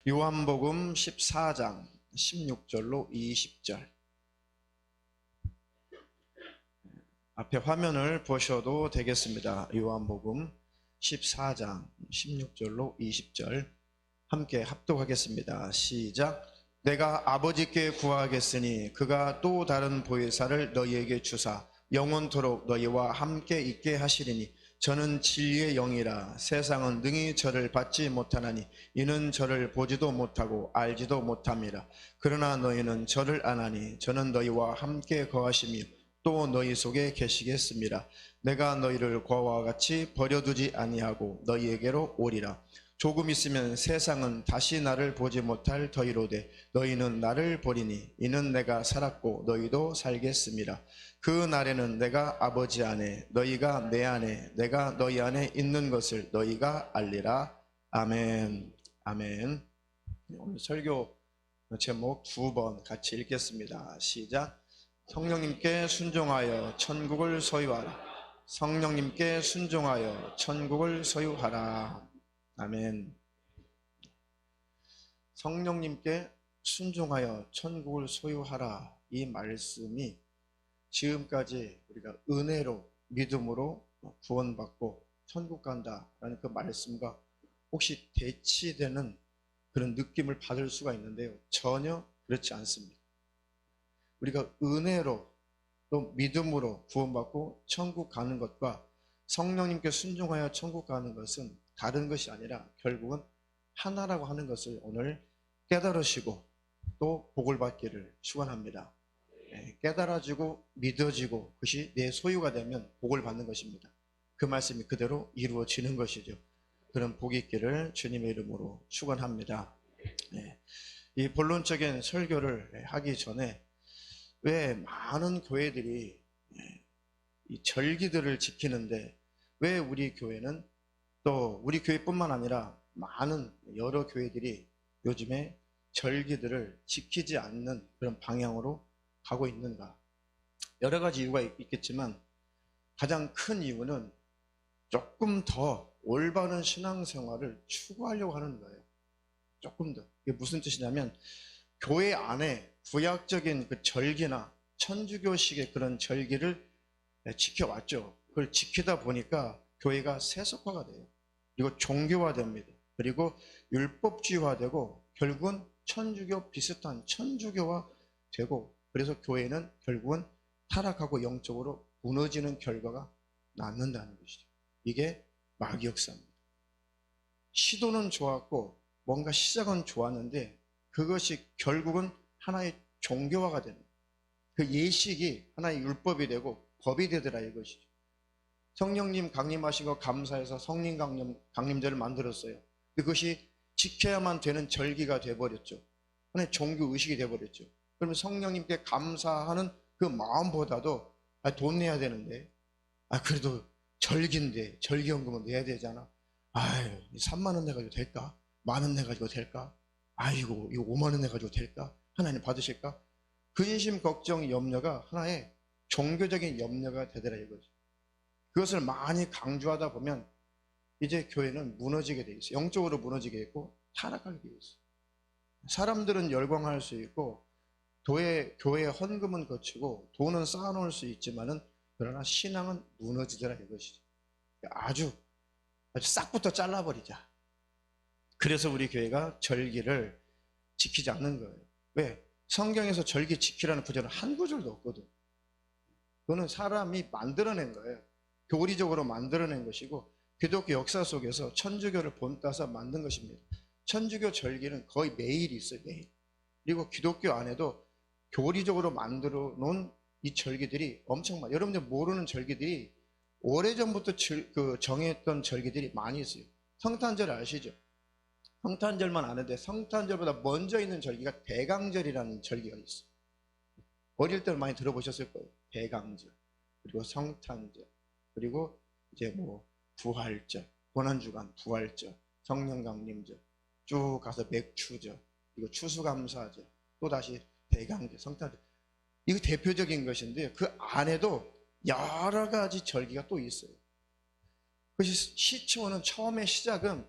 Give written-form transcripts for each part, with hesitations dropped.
요한복음 14장 16절로 20절. 앞에 화면을 보셔도 되겠습니다. 요한복음 14장 16절로 20절 함께 합독하겠습니다. 시작. 내가 아버지께 구하겠으니 그가 또 다른 보혜사를 너희에게 주사 영원토록 너희와 함께 있게 하시리니 저는 진리의 영이라. 세상은 능히 저를 받지 못하나니 이는 저를 보지도 못하고 알지도 못함이라. 그러나 너희는 저를 아나니 저는 너희와 함께 거하시며 또 너희 속에 계시겠습니다. 내가 너희를 과와 같이 버려두지 아니하고 너희에게로 오리라. 조금 있으면 세상은 다시 나를 보지 못할 터이로되 너희는 나를 보리니 이는 내가 살았고 너희도 살겠습니다. 그 날에는 내가 아버지 안에 너희가 내 안에 내가 너희 안에 있는 것을 너희가 알리라. 아멘. 아멘. 오늘 설교 제목 2번 같이 읽겠습니다. 시작. 성령님께 순종하여 천국을 소유하라. 성령님께 순종하여 천국을 소유하라. 아멘. 성령님께 순종하여 천국을 소유하라. 이 말씀이 지금까지 우리가 은혜로 믿음으로 구원받고 천국 간다라는 그 말씀과 혹시 대치되는 그런 느낌을 받을 수가 있는데요, 전혀 그렇지 않습니다. 우리가 은혜로 또 믿음으로 구원받고 천국 가는 것과 성령님께 순종하여 천국 가는 것은 다른 것이 아니라 결국은 하나라고 하는 것을 오늘 깨달으시고 또 복을 받기를 축원합니다. 깨달아지고 믿어지고 그것이 내 소유가 되면 복을 받는 것입니다. 그 말씀이 그대로 이루어지는 것이죠. 그런 복이 있기를 주님의 이름으로 축원합니다. 이 본론적인 설교를 하기 전에 왜 많은 교회들이 이 절기들을 지키는데 왜 우리 교회는 또 우리 교회뿐만 아니라 많은 여러 교회들이 요즘에 절기들을 지키지 않는 그런 방향으로 가고 있는가? 여러 가지 이유가 있겠지만 가장 큰 이유는 조금 더 올바른 신앙생활을 추구하려고 하는 거예요. 조금 더. 이게 무슨 뜻이냐면 교회 안에 구약적인 그 절기나 천주교식의 그런 절기를 지켜왔죠. 그걸 지키다 보니까 교회가 세속화가 돼요. 그리고 종교화됩니다. 그리고 율법주의화되고 결국은 천주교 비슷한 천주교화 되고, 그래서 교회는 결국은 타락하고 영적으로 무너지는 결과가 남는다는 것이죠. 이게 마귀 역사입니다. 시도는 좋았고 뭔가 시작은 좋았는데 그것이 결국은 하나의 종교화가 되는, 그 예식이 하나의 율법이 되고 법이 되더라 이것이죠. 성령님 강림하시고 감사해서 성령 강림제를 만들었어요. 그것이 지켜야만 되는 절기가 되어버렸죠. 하나의 종교 의식이 되어버렸죠. 그러면 성령님께 감사하는 그 마음보다도 돈 내야 되는데, 그래도 절기인데 절기연금은 내야 되잖아. 3만 원 내가지고 될까? 10,000원 내가지고 될까? 이거 5만 원 내가지고 될까? 하나님 받으실까? 근심, 걱정, 염려가 하나의 종교적인 염려가 되더라 이거죠. 그것을 많이 강조하다 보면 이제 교회는 무너지게 돼 있어요. 영적으로 무너지게 있고 타락하게 돼 있어요. 사람들은 열광할 수 있고 교회 헌금은 거치고 돈은 쌓아놓을 수 있지만은 그러나 신앙은 무너지더라 이것이죠. 아주 싹부터 잘라버리자. 그래서 우리 교회가 절기를 지키지 않는 거예요. 왜? 성경에서 절기 지키라는 구절은 한 구절도 없거든. 그거는 사람이 만들어낸 거예요. 교리적으로 만들어낸 것이고 기독교 역사 속에서 천주교를 본따서 만든 것입니다. 천주교 절기는 거의 매일 있어요. 매일. 그리고 기독교 안에도 교리적으로 만들어 놓은 이 절기들이 엄청 많아요. 여러분들 모르는 절기들이 오래전부터 정했던 절기들이 많이 있어요. 성탄절 아시죠? 성탄절만 아는데 성탄절보다 먼저 있는 절기가 대강절이라는 절기가 있어요. 어릴 때 많이 들어보셨을 거예요. 대강절, 그리고 성탄절, 그리고 이제 부활절, 고난주간 부활절, 성령강림절, 쭉 가서 맥추절, 그리고 추수감사절, 또 다시 대강절, 성탄절. 이거 대표적인 것인데 그 안에도 여러 가지 절기가 또 있어요. 그것이 시초는 처음에 시작은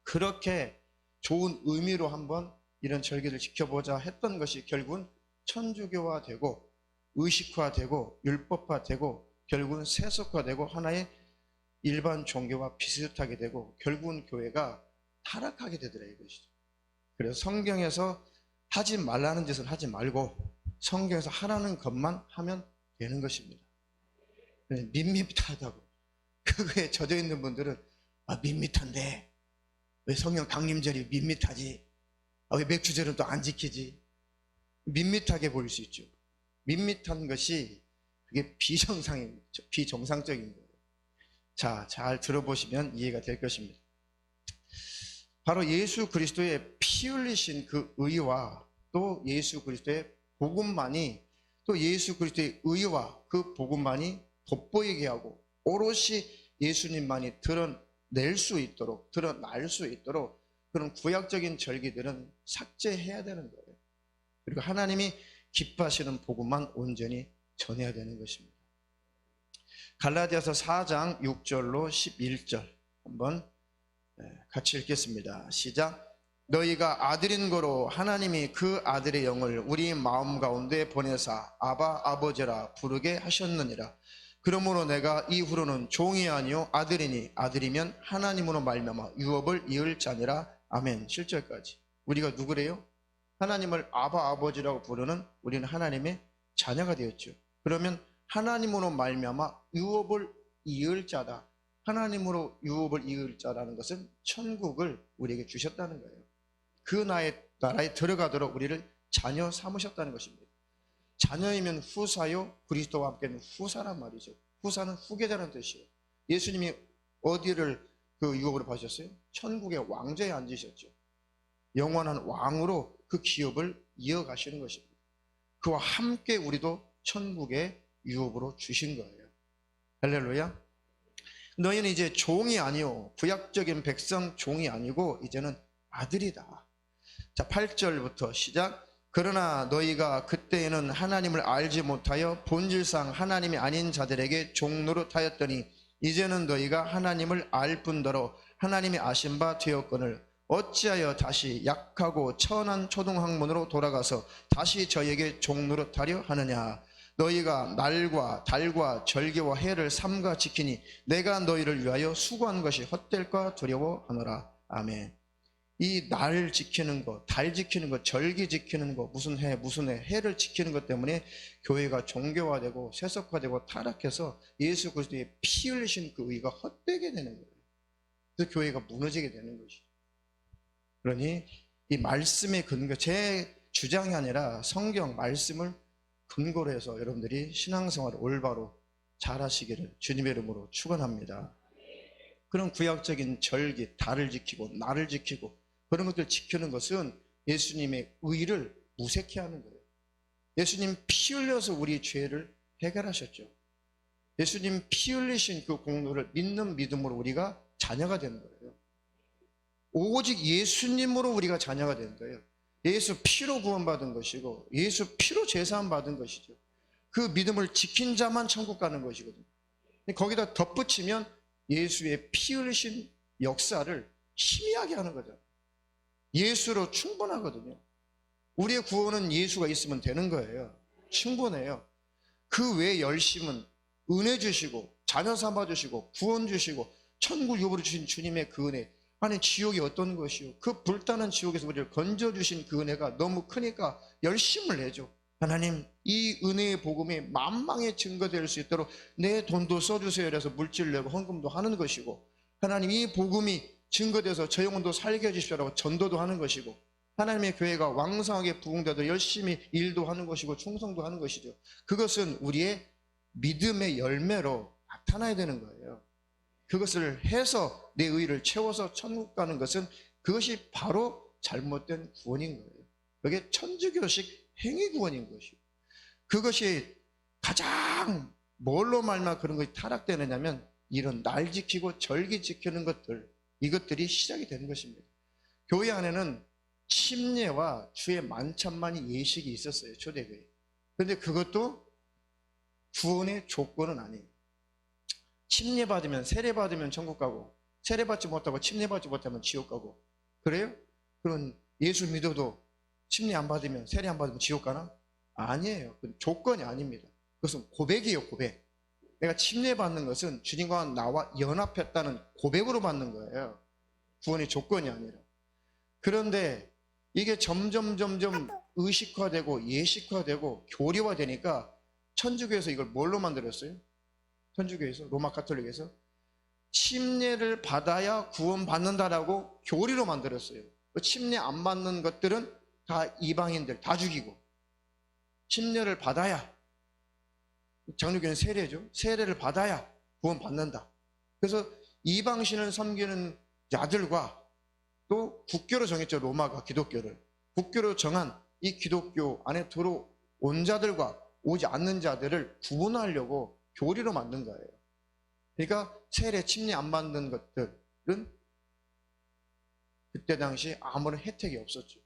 그렇게 좋은 의미로 한번 이런 절기를 지켜보자 했던 것이 결국은 천주교화되고 의식화되고 율법화되고 결국은 세속화되고 하나의 일반 종교와 비슷하게 되고 결국은 교회가 타락하게 되더라 이것이죠. 그래서 성경에서 하지 말라는 짓은 하지 말고 성경에서 하라는 것만 하면 되는 것입니다. 밋밋하다고 그거에 젖어 있는 분들은 밋밋한데 왜 성령 강림절이 밋밋하지? 왜 맥주절은 또 안 지키지? 밋밋하게 보일 수 있죠. 밋밋한 것이 그게 비정상적인 거예요. 자, 잘 들어보시면 이해가 될 것입니다. 바로 예수 그리스도의 피 흘리신 그 의와 또 예수 그리스도의 복음만이 또 예수 그리스도의 의와 그 복음만이 돋보이게 하고 오롯이 예수님만이 드러낼 수 있도록 드러날 수 있도록 그런 구약적인 절기들은 삭제해야 되는 거예요. 그리고 하나님이 기뻐하시는 복음만 온전히 전해야 되는 것입니다. 갈라디아서 4장 6절로 11절 한번 같이 읽겠습니다. 시작. 너희가 아들인 거로 하나님이 그 아들의 영을 우리 마음 가운데 보내사 아바 아버지라 부르게 하셨느니라. 그러므로 내가 이후로는 종이 아니요 아들이니 아들이면 하나님으로 말미암아 유업을 이을 자니라. 아멘. 7절까지. 우리가 누구래요? 하나님을 아바 아버지라고 부르는 우리는 하나님의 자녀가 되었죠. 그러면 하나님으로 말미암아 유업을 이을 자다. 하나님으로 유업을 이을 자라는 것은 천국을 우리에게 주셨다는 거예요. 그 나라에 들어가도록 우리를 자녀 삼으셨다는 것입니다. 자녀이면 후사요 그리스도와 함께는 후사란 말이죠. 후사는 후계자라는 뜻이에요. 예수님이 어디를 그 유업으로 받으셨어요? 천국의 왕좌에 앉으셨죠. 영원한 왕으로 그 기업을 이어가시는 것입니다. 그와 함께 우리도 천국의 유업으로 주신 거예요. 할렐루야. 너희는 이제 종이 아니요 구약적인 백성 종이 아니고 이제는 아들이다. 자, 8절부터 시작. 그러나 너희가 그때에는 하나님을 알지 못하여 본질상 하나님이 아닌 자들에게 종노릇하였더니 이제는 너희가 하나님을 알 뿐더러 하나님이 아신 바 되었거늘 어찌하여 다시 약하고 천한 초등학문으로 돌아가서 다시 저에게 종노릇하려 하느냐. 너희가 날과 달과 절기와 해를 삼가 지키니 내가 너희를 위하여 수고한 것이 헛될까 두려워하노라. 아멘. 이 날 지키는 것, 달 지키는 것, 절기 지키는 것, 무슨 해, 해를 지키는 것 때문에 교회가 종교화되고 세속화되고 타락해서 예수 그리스도의 피 흘리신 그 의가 헛되게 되는 거예요. 그래서 교회가 무너지게 되는 것이죠. 그러니 이 말씀의 근거, 제 주장이 아니라 성경 말씀을 근거로 해서 여러분들이 신앙생활을 올바로 잘하시기를 주님의 이름으로 축원합니다. 그런 구약적인 절기, 달을 지키고 날을 지키고 그런 것들 지키는 것은 예수님의 의를 무색해 하는 거예요. 예수님 피 흘려서 우리 죄를 해결하셨죠. 예수님 피 흘리신 그 공로를 믿는 믿음으로 우리가 자녀가 되는 거예요. 오직 예수님으로 우리가 자녀가 되는 거예요. 예수 피로 구원받은 것이고 예수 피로 제사함 받은 것이죠. 그 믿음을 지킨 자만 천국 가는 것이거든요. 거기다 덧붙이면 예수의 피 흘리신 역사를 희미하게 하는 거죠. 예수로 충분하거든요. 우리의 구원은 예수가 있으면 되는 거예요. 충분해요. 그 외의 열심은 은혜 주시고 자녀 삼아 주시고 구원 주시고 천국 유업으로 주신 주님의 그 은혜, 아니 지옥이 어떤 것이요, 그 불타는 지옥에서 우리를 건져주신 그 은혜가 너무 크니까 열심을 내죠. 하나님, 이 은혜의 복음이 만방에 증거될 수 있도록 내 돈도 써주세요. 그래서 물질 내고 헌금도 하는 것이고, 하나님 이 복음이 증거돼서 저 영혼도 살게 해주십시오라고 전도도 하는 것이고, 하나님의 교회가 왕성하게 부흥되도록 열심히 일도 하는 것이고 충성도 하는 것이죠. 그것은 우리의 믿음의 열매로 나타나야 되는 거예요. 그것을 해서 내 의를 채워서 천국 가는 것은 그것이 바로 잘못된 구원인 거예요. 그게 천주교식 행위 구원인 것이고, 그것이 가장 뭘로 말미암아 그런 것이 타락되느냐면 이런 날 지키고 절기 지키는 것들, 이것들이 시작이 되는 것입니다. 교회 안에는 침례와 주의 만찬만이 예식이 있었어요, 초대교회. 그런데 그것도 구원의 조건은 아니에요. 침례 받으면, 세례 받으면 천국 가고, 세례 받지 못하고 침례 받지 못하면 지옥 가고, 그래요? 그런 예수 믿어도 침례 안 받으면, 세례 안 받으면 지옥 가나? 아니에요. 그건 조건이 아닙니다. 그것은 고백이에요, 고백. 내가 침례 받는 것은 주님과 나와 연합했다는 고백으로 받는 거예요. 구원의 조건이 아니라. 그런데 이게 점점 의식화되고 예식화되고 교리화되니까 천주교에서 이걸 뭘로 만들었어요? 천주교에서, 로마 가톨릭에서 침례를 받아야 구원받는다라고 교리로 만들었어요. 침례 안 받는 것들은 다 이방인들 다 죽이고, 침례를 받아야, 장로교는 세례죠. 세례를 받아야 구원받는다. 그래서 이방신을 섬기는 자들과 또 국교로 정했죠. 로마가 기독교를. 국교로 정한 이 기독교 안에 들어온 자들과 오지 않는 자들을 구분하려고 교리로 만든 거예요. 그러니까 세례, 침례 안 받는 것들은 그때 당시 아무런 혜택이 없었죠.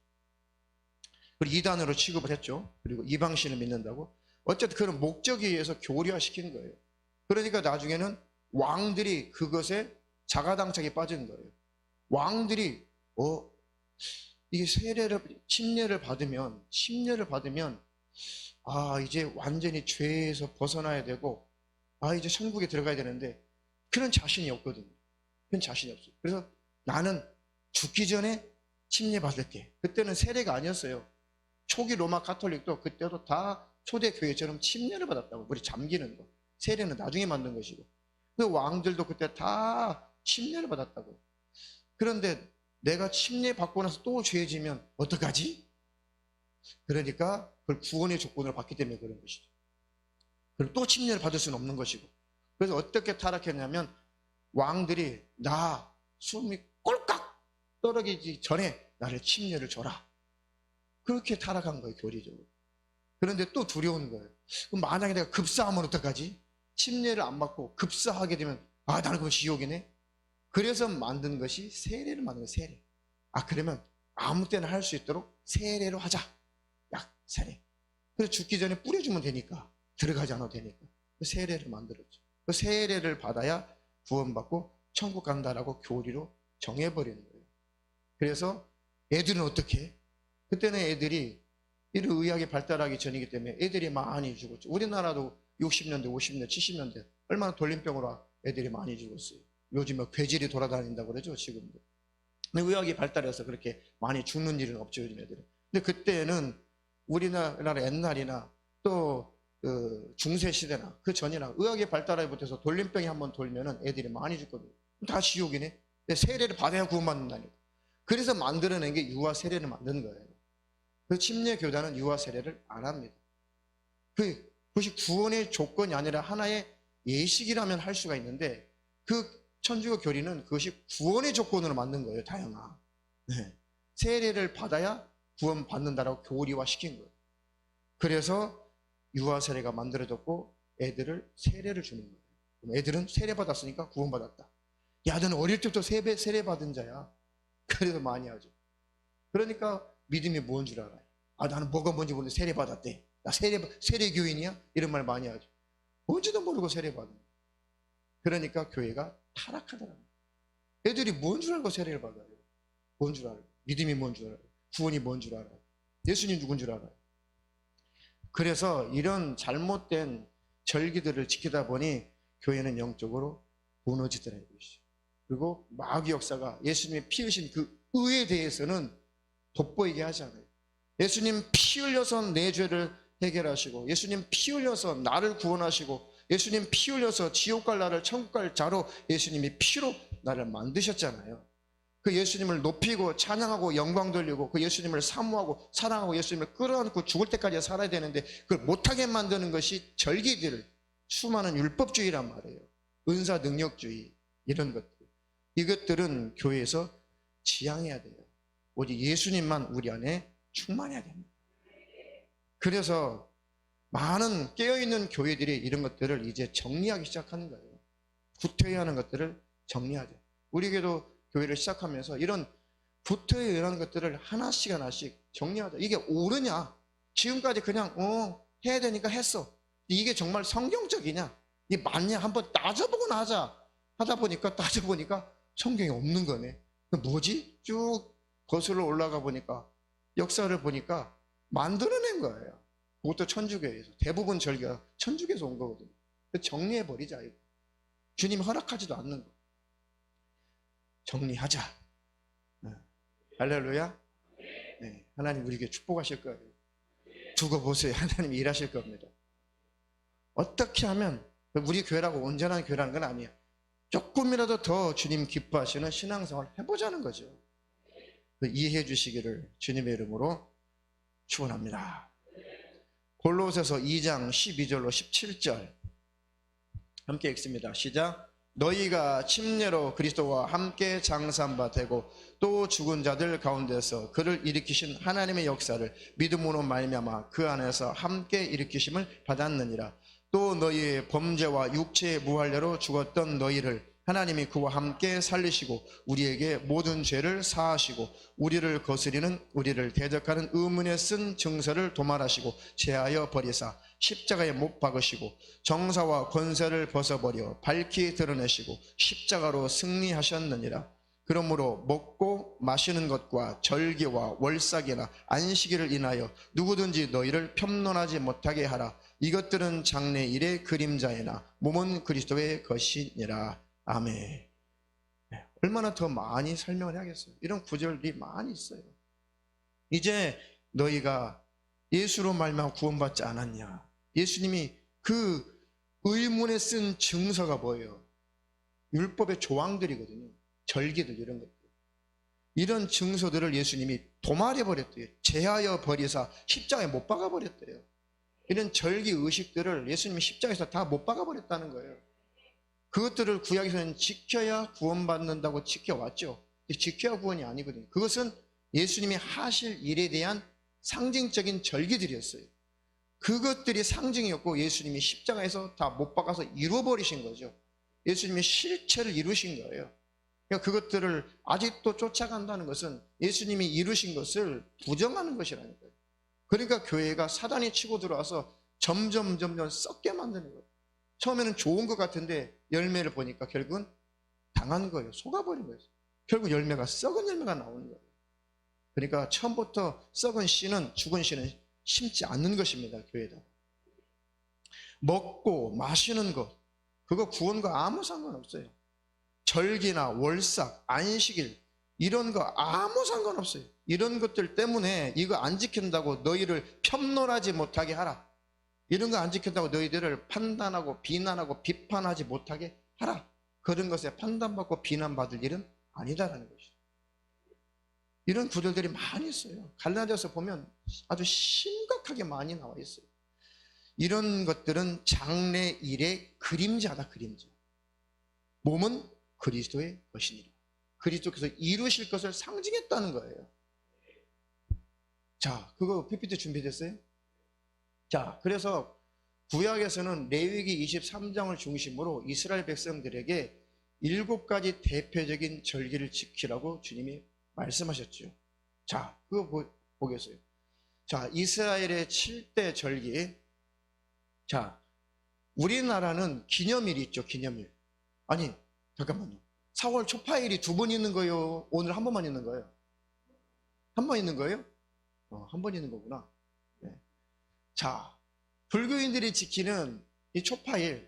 그리고 이단으로 취급을 했죠. 그리고 이방신을 믿는다고. 어쨌든 그런 목적에 의해서 교리화시킨 거예요. 그러니까 나중에는 왕들이 그것에 자가당착에 빠진 거예요. 왕들이 이게 침례를 받으면 이제 완전히 죄에서 벗어나야 되고 이제 천국에 들어가야 되는데 그런 자신이 없거든요. 그런 자신이 없어요. 그래서 나는 죽기 전에 침례 받을게. 그때는 세례가 아니었어요. 초기 로마 가톨릭도 그때도 다 초대교회처럼 침례를 받았다고. 우리 잠기는 거. 세례는 나중에 만든 것이고. 그 왕들도 그때 다 침례를 받았다고. 그런데 내가 침례 받고 나서 또 죄지면 어떡하지? 그러니까 그걸 구원의 조건으로 받기 때문에 그런 것이죠. 그럼 또 침례를 받을 수는 없는 것이고. 그래서 어떻게 타락했냐면 왕들이 나 숨이 꼴깍 떨어지기 전에 나를 침례를 줘라. 그렇게 타락한 거예요, 교리적으로. 그런데 또 두려운 거예요. 그럼 만약에 내가 급사하면 어떡하지? 침례를 안 받고 급사하게 되면 나는 그거 지옥이네. 그래서 만든 것이 세례를 만든 거예요, 세례. 그러면 아무 때나 할 수 있도록 세례로 하자. 세례. 그래서 죽기 전에 뿌려주면 되니까. 들어가지 않아도 되니까. 세례를 만들었죠. 그 세례를 받아야 구원받고 천국 간다라고 교리로 정해버리는 거예요. 그래서 애들은 어떻게 해? 그때는 애들이 이런 의학이 발달하기 전이기 때문에 애들이 많이 죽었죠. 우리나라도 60년대, 50년대, 70년대 얼마나 돌림병으로 애들이 많이 죽었어요. 요즘에 괴질이 돌아다닌다고 그러죠, 지금도. 근데 의학이 발달해서 그렇게 많이 죽는 일은 없죠, 요즘 애들은. 근데 그때는 우리나라 옛날이나 또 중세시대나 그 전이나 의학이 발달하기부터 돌림병이 한번 돌면은 애들이 많이 죽거든요. 다 지옥이네. 세례를 받아야 구원받는다니까. 그래서 만들어낸 게 유아 세례를 만든 거예요. 그 침례 교단은 유아 세례를 안 합니다. 그것이 구원의 조건이 아니라 하나의 예식이라면 할 수가 있는데 그 천주교 교리는 그것이 구원의 조건으로 만든 거예요, 다영아. 네. 세례를 받아야 구원받는다라고 교리화시킨 거예요. 그래서 유아 세례가 만들어졌고 애들을 세례를 주는 거예요. 그럼 애들은 세례 받았으니까 구원받았다. 너는 어릴 때부터 세례 받은 자야. 그래서 많이 하죠. 그러니까 믿음이 뭔 줄 알아요. 나는 뭐가 뭔지 모르는데 세례 받았대. 나 세례 교인이야? 이런 말 많이 하죠. 뭔지도 모르고 세례 받는 거예요. 그러니까 교회가 타락하더라고요. 애들이 뭔 줄 알고 세례를 받아요? 뭔 줄 알아요? 믿음이 뭔 줄 알아요? 구원이 뭔 줄 알아요? 예수님 누군 줄 알아요? 그래서 이런 잘못된 절기들을 지키다 보니 교회는 영적으로 무너지더라고요. 그리고 마귀 역사가 예수님이 피 흘리신 그 의에 대해서는 돋보이게 하지 않아요. 예수님 피 흘려서 내 죄를 해결하시고, 예수님 피 흘려서 나를 구원하시고, 예수님 피 흘려서 지옥 갈 나를 천국 갈 자로 예수님이 피로 나를 만드셨잖아요. 그 예수님을 높이고 찬양하고 영광 돌리고 그 예수님을 사모하고 사랑하고 예수님을 끌어안고 죽을 때까지 살아야 되는데 그걸 못하게 만드는 것이 절기들, 수많은 율법주의란 말이에요. 은사 능력주의, 이런 것들. 이것들은 교회에서 지양해야 돼요. 오직 예수님만 우리 안에 충만해야 됩니다. 그래서 많은 깨어있는 교회들이 이런 것들을 이제 정리하기 시작하는 거예요. 구태여야 하는 것들을 정리하죠. 우리에게도 교회를 시작하면서 이런 구태여야 하는 것들을 하나씩 정리하자. 이게 옳으냐? 지금까지 그냥 해야 되니까 했어. 이게 정말 성경적이냐? 이게 맞냐? 한번 따져보고 하자. 하다 보니까 따져보니까 성경이 없는 거네. 뭐지? 쭉 거슬러 올라가 보니까 역사를 보니까 만들어낸 거예요. 그것도 천주교에서. 대부분 절기가 천주교에서 온 거거든요. 정리해버리자 이거. 주님이 허락하지도 않는 거. 정리하자. 네. 할렐루야. 네. 하나님 우리에게 축복하실 거예요. 두고 보세요. 하나님이 일하실 겁니다. 어떻게 하면, 우리 교회라고 온전한 교회라는 건 아니에요. 조금이라도 더 주님 기뻐하시는 신앙생활을 해보자는 거죠. 이해해 주시기를 주님의 이름으로 축원합니다. 골로새서 2장 12절로 17절 함께 읽습니다. 시작. 너희가 침례로 그리스도와 함께 장사한 바 되고 또 죽은 자들 가운데서 그를 일으키신 하나님의 역사를 믿음으로 말미암아 그 안에서 함께 일으키심을 받았느니라. 또 너희의 범죄와 육체의 무할례로 죽었던 너희를 하나님이 그와 함께 살리시고 우리에게 모든 죄를 사하시고 우리를 거스리는 우리를 대적하는 의문에 쓴 증서를 도말하시고 제하여 버리사 십자가에 못 박으시고 정사와 권세를 벗어버려 밝히 드러내시고 십자가로 승리하셨느니라. 그러므로 먹고 마시는 것과 절기와 월삭이나 안식일을 인하여 누구든지 너희를 편론하지 못하게 하라. 이것들은 장래 일의 그림자이나 몸은 그리스도의 것이니라. 아멘. 얼마나 더 많이 설명을 해야겠어요. 이런 구절이 많이 있어요. 이제 너희가 예수로 말미암아 구원받지 않았냐. 예수님이 그 의문에 쓴 증서가 뭐예요? 율법의 조항들이거든요. 절기들 이런 것들. 이런 증서들을 예수님이 도말해 버렸대요. 제하여 버리사 십자가에 못 박아 버렸대요. 이런 절기 의식들을 예수님이 십자가에서 다 못 박아 버렸다는 거예요. 그것들을 구약에서는 지켜야 구원받는다고 지켜왔죠. 지켜야 구원이 아니거든요. 그것은 예수님이 하실 일에 대한 상징적인 절기들이었어요. 그것들이 상징이었고 예수님이 십자가에서 다 못 박아서 이루어버리신 거죠. 예수님이 실체를 이루신 거예요. 그러니까 그것들을 아직도 쫓아간다는 것은 예수님이 이루신 것을 부정하는 것이라는 거예요. 그러니까 교회가 사단이 치고 들어와서 점점 썩게 만드는 거예요. 처음에는 좋은 것 같은데 열매를 보니까 결국은 당한 거예요. 속아버린 거예요. 결국 열매가 썩은 열매가 나오는 거예요. 그러니까 처음부터 썩은 씨는, 죽은 씨는 심지 않는 것입니다. 교회에다. 먹고 마시는 것, 그거 구원과 아무 상관없어요. 절기나 월삭, 안식일 이런 거 아무 상관없어요. 이런 것들 때문에 이거 안 지킨다고 너희를 편론하지 못하게 하라. 이런 거 안 지킨다고 너희들을 판단하고 비난하고 비판하지 못하게 하라. 그런 것에 판단받고 비난받을 일은 아니다라는 것이죠. 이런 구절들이 많이 있어요. 갈라디아서 보면 아주 심각하게 많이 나와 있어요. 이런 것들은 장래 일의 그림자다. 그림자. 몸은 그리스도의 것이니라. 그리스도께서 이루실 것을 상징했다는 거예요. 자, 그거 PPT 준비됐어요? 자, 그래서 구약에서는 레위기 23장을 중심으로 이스라엘 백성들에게 7가지 대표적인 절기를 지키라고 주님이 말씀하셨죠. 자, 그거 보겠어요. 자, 이스라엘의 7대 절기. 자, 우리나라는 기념일이 있죠. 기념일. 아니, 잠깐만요. 4월 초파일이 2번 있는 거예요? 오늘 한 번만 있는 거예요? 한 번 있는 거예요? 한 번 있는 거구나. 네. 자, 불교인들이 지키는 이 초파일이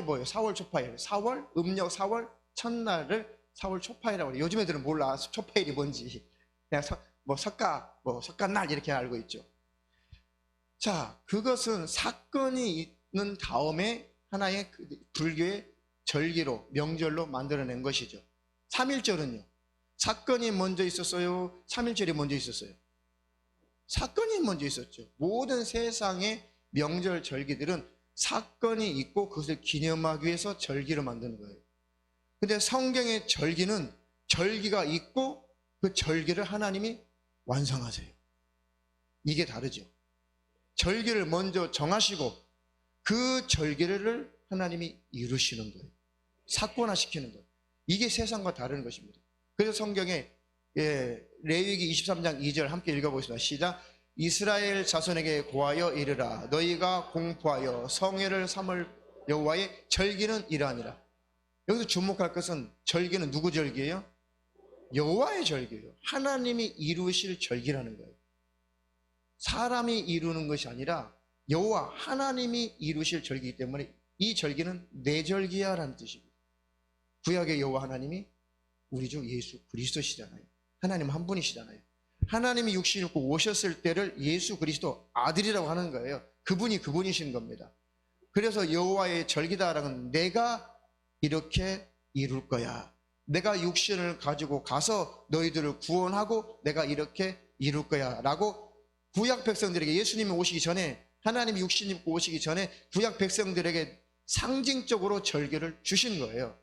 뭐예요? 4월 초파일. 4월, 음력 4월 첫날을 4월 초파일이라고 해요. 요즘 애들은 몰라. 초파일이 뭔지. 그냥 석가날 이렇게 알고 있죠. 자, 그것은 사건이 있는 다음에 하나의 불교의 절기로, 명절로 만들어낸 것이죠. 3.1절은요. 사건이 먼저 있었어요? 3.1절이 먼저 있었어요? 사건이 먼저 있었죠. 모든 세상의 명절 절기들은 사건이 있고 그것을 기념하기 위해서 절기를 만드는 거예요. 근데 성경의 절기는 절기가 있고 그 절기를 하나님이 완성하세요. 이게 다르죠. 절기를 먼저 정하시고 그 절기를 하나님이 이루시는 거예요. 사건화시키는 거예요. 이게 세상과 다른 것입니다. 그래서 성경에 레위기 23장 2절 함께 읽어보겠습니다. 시작. 이스라엘 자손에게 고하여 이르라. 너희가 공포하여 성회를 삼을 여호와의 절기는 이러하니라. 여기서 주목할 것은 절기는 누구 절기예요? 여호와의 절기예요. 하나님이 이루실 절기라는 거예요. 사람이 이루는 것이 아니라 여호와 하나님이 이루실 절기이기 때문에 이 절기는 내 절기야 라는 뜻입니다. 구약의 여호와 하나님이 우리 주 예수 그리스도시잖아요. 하나님 한 분이시잖아요. 하나님이 육신을 입고 오셨을 때를 예수 그리스도 아들이라고 하는 거예요. 그분이 그분이신 겁니다. 그래서 여호와의 절기다라는 내가 이렇게 이룰 거야. 내가 육신을 가지고 가서 너희들을 구원하고 내가 이렇게 이룰 거야 라고 구약 백성들에게 예수님이 오시기 전에 하나님이 육신 입고 오시기 전에 구약 백성들에게 상징적으로 절기를 주신 거예요.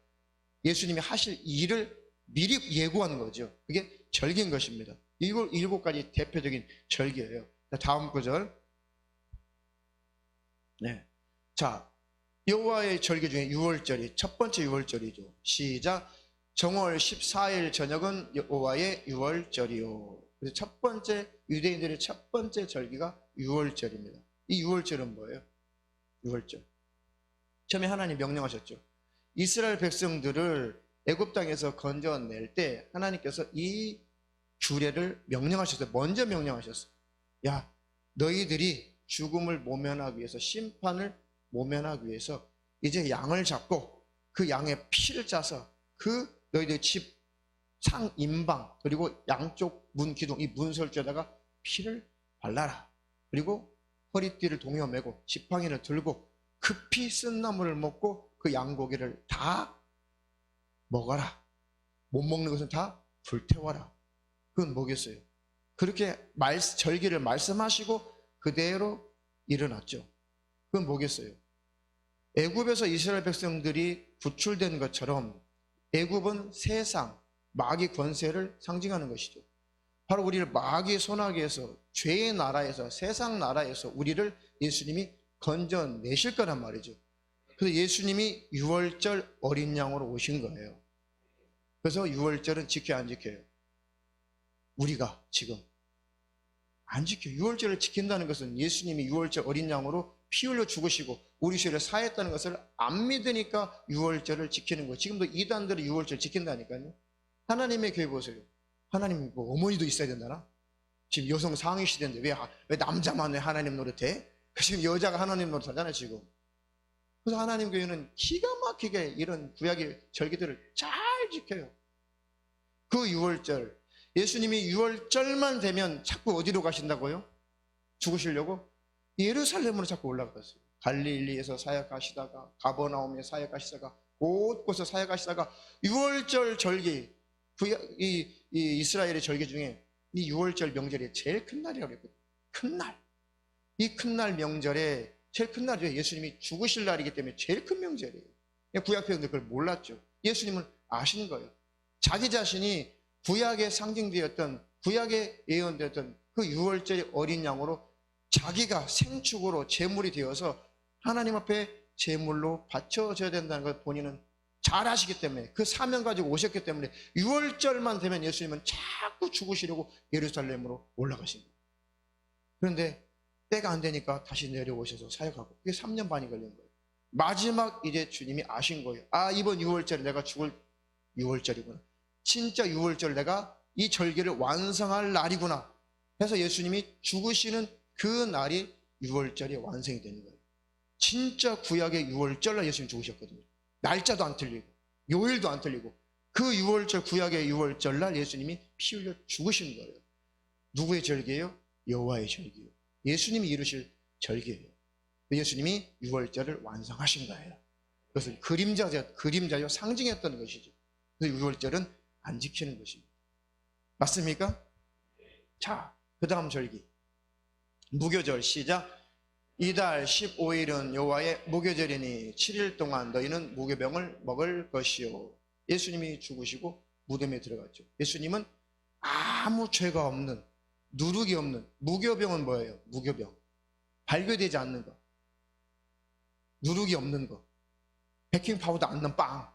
예수님이 하실 일을 미리 예고하는 거죠. 그게 절기인 것입니다. 이걸 7가지 대표적인 절기예요. 다음 구절. 네. 자, 여호와의 절기 중에 유월절이 첫 번째 유월절이죠. 시작. 정월 14일 저녁은 여호와의 유월절이요. 그래서 첫 번째 유대인들의 첫 번째 절기가 유월절입니다. 이 유월절은 뭐예요? 유월절. 처음에 하나님 명령하셨죠. 이스라엘 백성들을 애굽 땅에서 건져낼 때 하나님께서 이 규례를 명령하셨어요. 먼저 명령하셨어요. 야, 너희들이 죽음을 모면하기 위해서, 심판을 모면하기 위해서 이제 양을 잡고 그 양의 피를 짜서 그 너희들 집 상인방 그리고 양쪽 문 기둥 이 문설주에다가 피를 발라라. 그리고 허리띠를 동여 매고 지팡이를 들고 급히 쓴 나물을 먹고 그 양고기를 다 먹어라. 못 먹는 것은 다 불태워라. 그건 뭐겠어요? 그렇게 절기를 말씀하시고 그대로 일어났죠. 그건 뭐겠어요? 애굽에서 이스라엘 백성들이 구출된 것처럼 애굽은 세상 마귀 권세를 상징하는 것이죠. 바로 우리를 마귀의 손아귀에서, 죄의 나라에서, 세상 나라에서 우리를 예수님이 건져내실 거란 말이죠. 그래서 예수님이 유월절 어린 양으로 오신 거예요. 그래서 유월절은 지켜야 안 지켜요? 우리가 지금 안 지켜요. 유월절을 지킨다는 것은 예수님이 유월절 어린 양으로 피 흘려 죽으시고 우리 죄를 사했다는 것을 안 믿으니까 유월절을 지키는 거예요. 지금도 이단들이 유월절 지킨다니까요. 하나님의 교회 보세요. 하나님 뭐 어머니도 있어야 된다나? 지금 여성 상위 시대인데 왜 남자만 왜 하나님 노릇해? 지금 여자가 하나님 노릇하잖아요 지금. 그래서 하나님 교회는 기가 막히게 이런 구약의 절기들을 잘 지켜요. 그 유월절, 예수님이 유월절만 되면 자꾸 어디로 가신다고요? 죽으시려고? 예루살렘으로 자꾸 올라갔어요. 갈릴리에서 사역하시다가 가버나움에 사역하시다가 곳곳에 사역하시다가 유월절 절기, 이 이스라엘의 절기 중에 이 유월절 명절이 제일 큰 날이라고 그랬거든요. 큰 날. 이 큰 날 명절에 제일 큰 날이죠. 예수님이 죽으실 날이기 때문에 제일 큰 명절이에요. 구약 백성들 그걸 몰랐죠. 예수님은 아시는 거예요. 자기 자신이 구약에 상징되었던, 구약에 예언되었던 그 유월절의 어린 양으로 자기가 생축으로 제물이 되어서 하나님 앞에 제물로 바쳐져야 된다는 걸 본인은 잘 아시기 때문에, 그 사명 가지고 오셨기 때문에 유월절만 되면 예수님은 자꾸 죽으시려고 예루살렘으로 올라가신 거예요. 그런데 때가 안 되니까 다시 내려오셔서 사역하고, 그게 3년 반이 걸린 거예요. 마지막 이제 주님이 아신 거예요. 아, 이번 유월절에 내가 죽을 유월절이구나. 진짜 유월절 내가 이 절기를 완성할 날이구나 해서 예수님이 죽으시는 그 날이 유월절이 완성이 되는 거예요. 진짜 구약의 유월절날 예수님이 죽으셨거든요. 날짜도 안 틀리고 요일도 안 틀리고 그 유월절, 구약의 유월절날 예수님이 피 흘려 죽으신 거예요. 누구의 절기예요? 여호와의 절기예요. 예수님이 이루실 절기예요. 예수님이 유월절을 완성하신 거예요. 그것은 그림자요 상징했던 것이죠. 그래서 유월절은 안 지키는 것입니다. 맞습니까? 자, 그 다음 절기 무교절. 시작. 이달 15일은 여호와의 무교절이니 7일 동안 너희는 무교병을 먹을 것이요. 예수님이 죽으시고 무덤에 들어갔죠. 예수님은 아무 죄가 없는, 누룩이 없는, 무교병은 뭐예요? 무교병, 발교되지 않는 거, 누룩이 없는 거, 베킹 파우더 안 넣은 빵,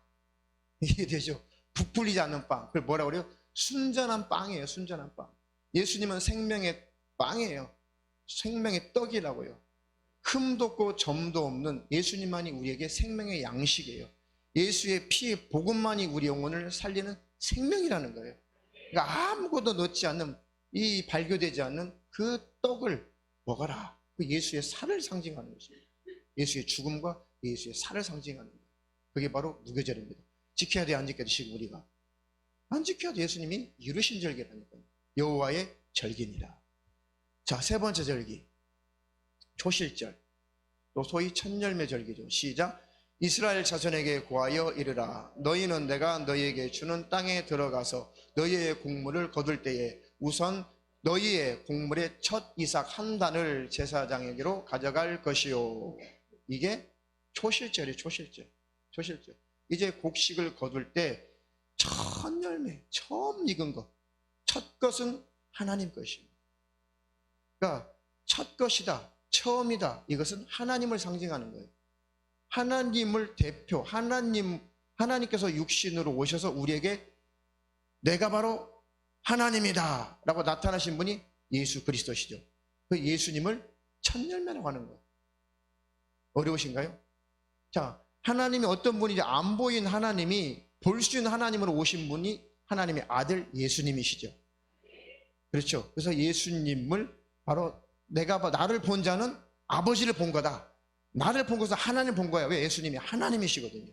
이해되죠? 부풀리지 않는 빵, 그걸 뭐라고 그래요? 순전한 빵이에요. 순전한 빵. 예수님은 생명의 빵이에요. 생명의 떡이라고요. 흠도 없고 점도 없는 예수님만이 우리에게 생명의 양식이에요. 예수의 피, 복음만이 우리 영혼을 살리는 생명이라는 거예요. 그러니까 아무것도 넣지 않는, 이 발교되지 않는 그 떡을 먹어라. 그 예수의 살을 상징하는 것입니다. 예수의 죽음과 예수의 살을 상징하는 거예요. 그게 바로 무교절입니다. 지켜야 돼, 안 지켜야 돼, 지금 우리가? 안 지켜야 돼. 예수님이 이루신 절기라니까요. 여호와의 절기니라. 자, 세 번째 절기, 초실절, 또 소위 첫열매 절기죠. 시작. 이스라엘 자손에게 고하여 이르라. 너희는 내가 너희에게 주는 땅에 들어가서 너희의 곡물을 거둘 때에 우선 너희의 곡물의 첫 이삭 한 단을 제사장에게로 가져갈 것이요. 이게 초실절이에요. 초실절. 이제 곡식을 거둘 때 첫 열매, 처음 익은 것, 첫 것은 하나님 것입니다. 그러니까 첫 것이다, 처음이다, 이것은 하나님을 상징하는 거예요. 하나님을 대표, 하나님께서 육신으로 오셔서 우리에게 내가 바로 하나님이다 라고 나타나신 분이 예수 그리스도시죠. 그 예수님을 첫 열매라고 하는 거예요. 어려우신가요? 자, 하나님이 어떤 분인지 안 보인 하나님이 볼 수 있는 하나님으로 오신 분이 하나님의 아들 예수님이시죠. 그렇죠. 그래서 예수님을 바로 나를 본 자는 아버지를 본 거다. 나를 본 것은 하나님을 본 거야. 왜? 예수님이 하나님이시거든요.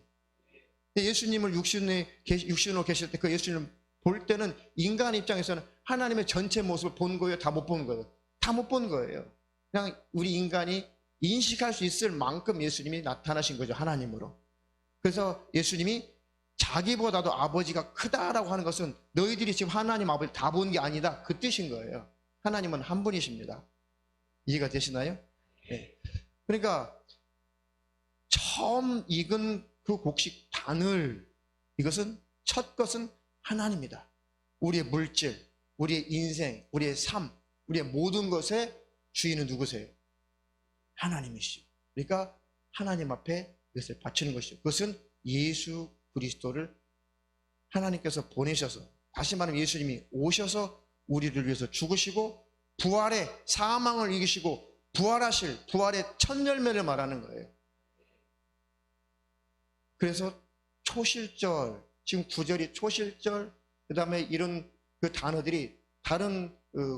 예수님을 육신으로 계실 때 그 예수님을 볼 때는 인간 입장에서는 하나님의 전체 모습을 본 거예요? 다 못 본 거예요? 다 못 본 거예요. 그냥 우리 인간이 인식할 수 있을 만큼 예수님이 나타나신 거죠. 하나님으로. 그래서 예수님이 자기보다도 아버지가 크다라고 하는 것은 너희들이 지금 하나님 아버지 다 본 게 아니다, 그 뜻인 거예요. 하나님은 한 분이십니다. 이해가 되시나요? 네. 그러니까 처음 익은 그 곡식 단을, 이것은 첫 것은 하나님이다. 우리의 물질, 우리의 인생, 우리의 삶, 우리의 모든 것의 주인은 누구세요? 하나님이시죠. 그러니까 하나님 앞에 이것을 바치는 것이죠. 그것은 예수 그리스도를 하나님께서 보내셔서, 다시 말하면 예수님이 오셔서 우리를 위해서 죽으시고 부활의 사망을 이기시고 부활하실 부활의 첫 열매를 말하는 거예요. 그래서 초실절, 지금 구절이 초실절, 그 다음에 이런 그 단어들이 다른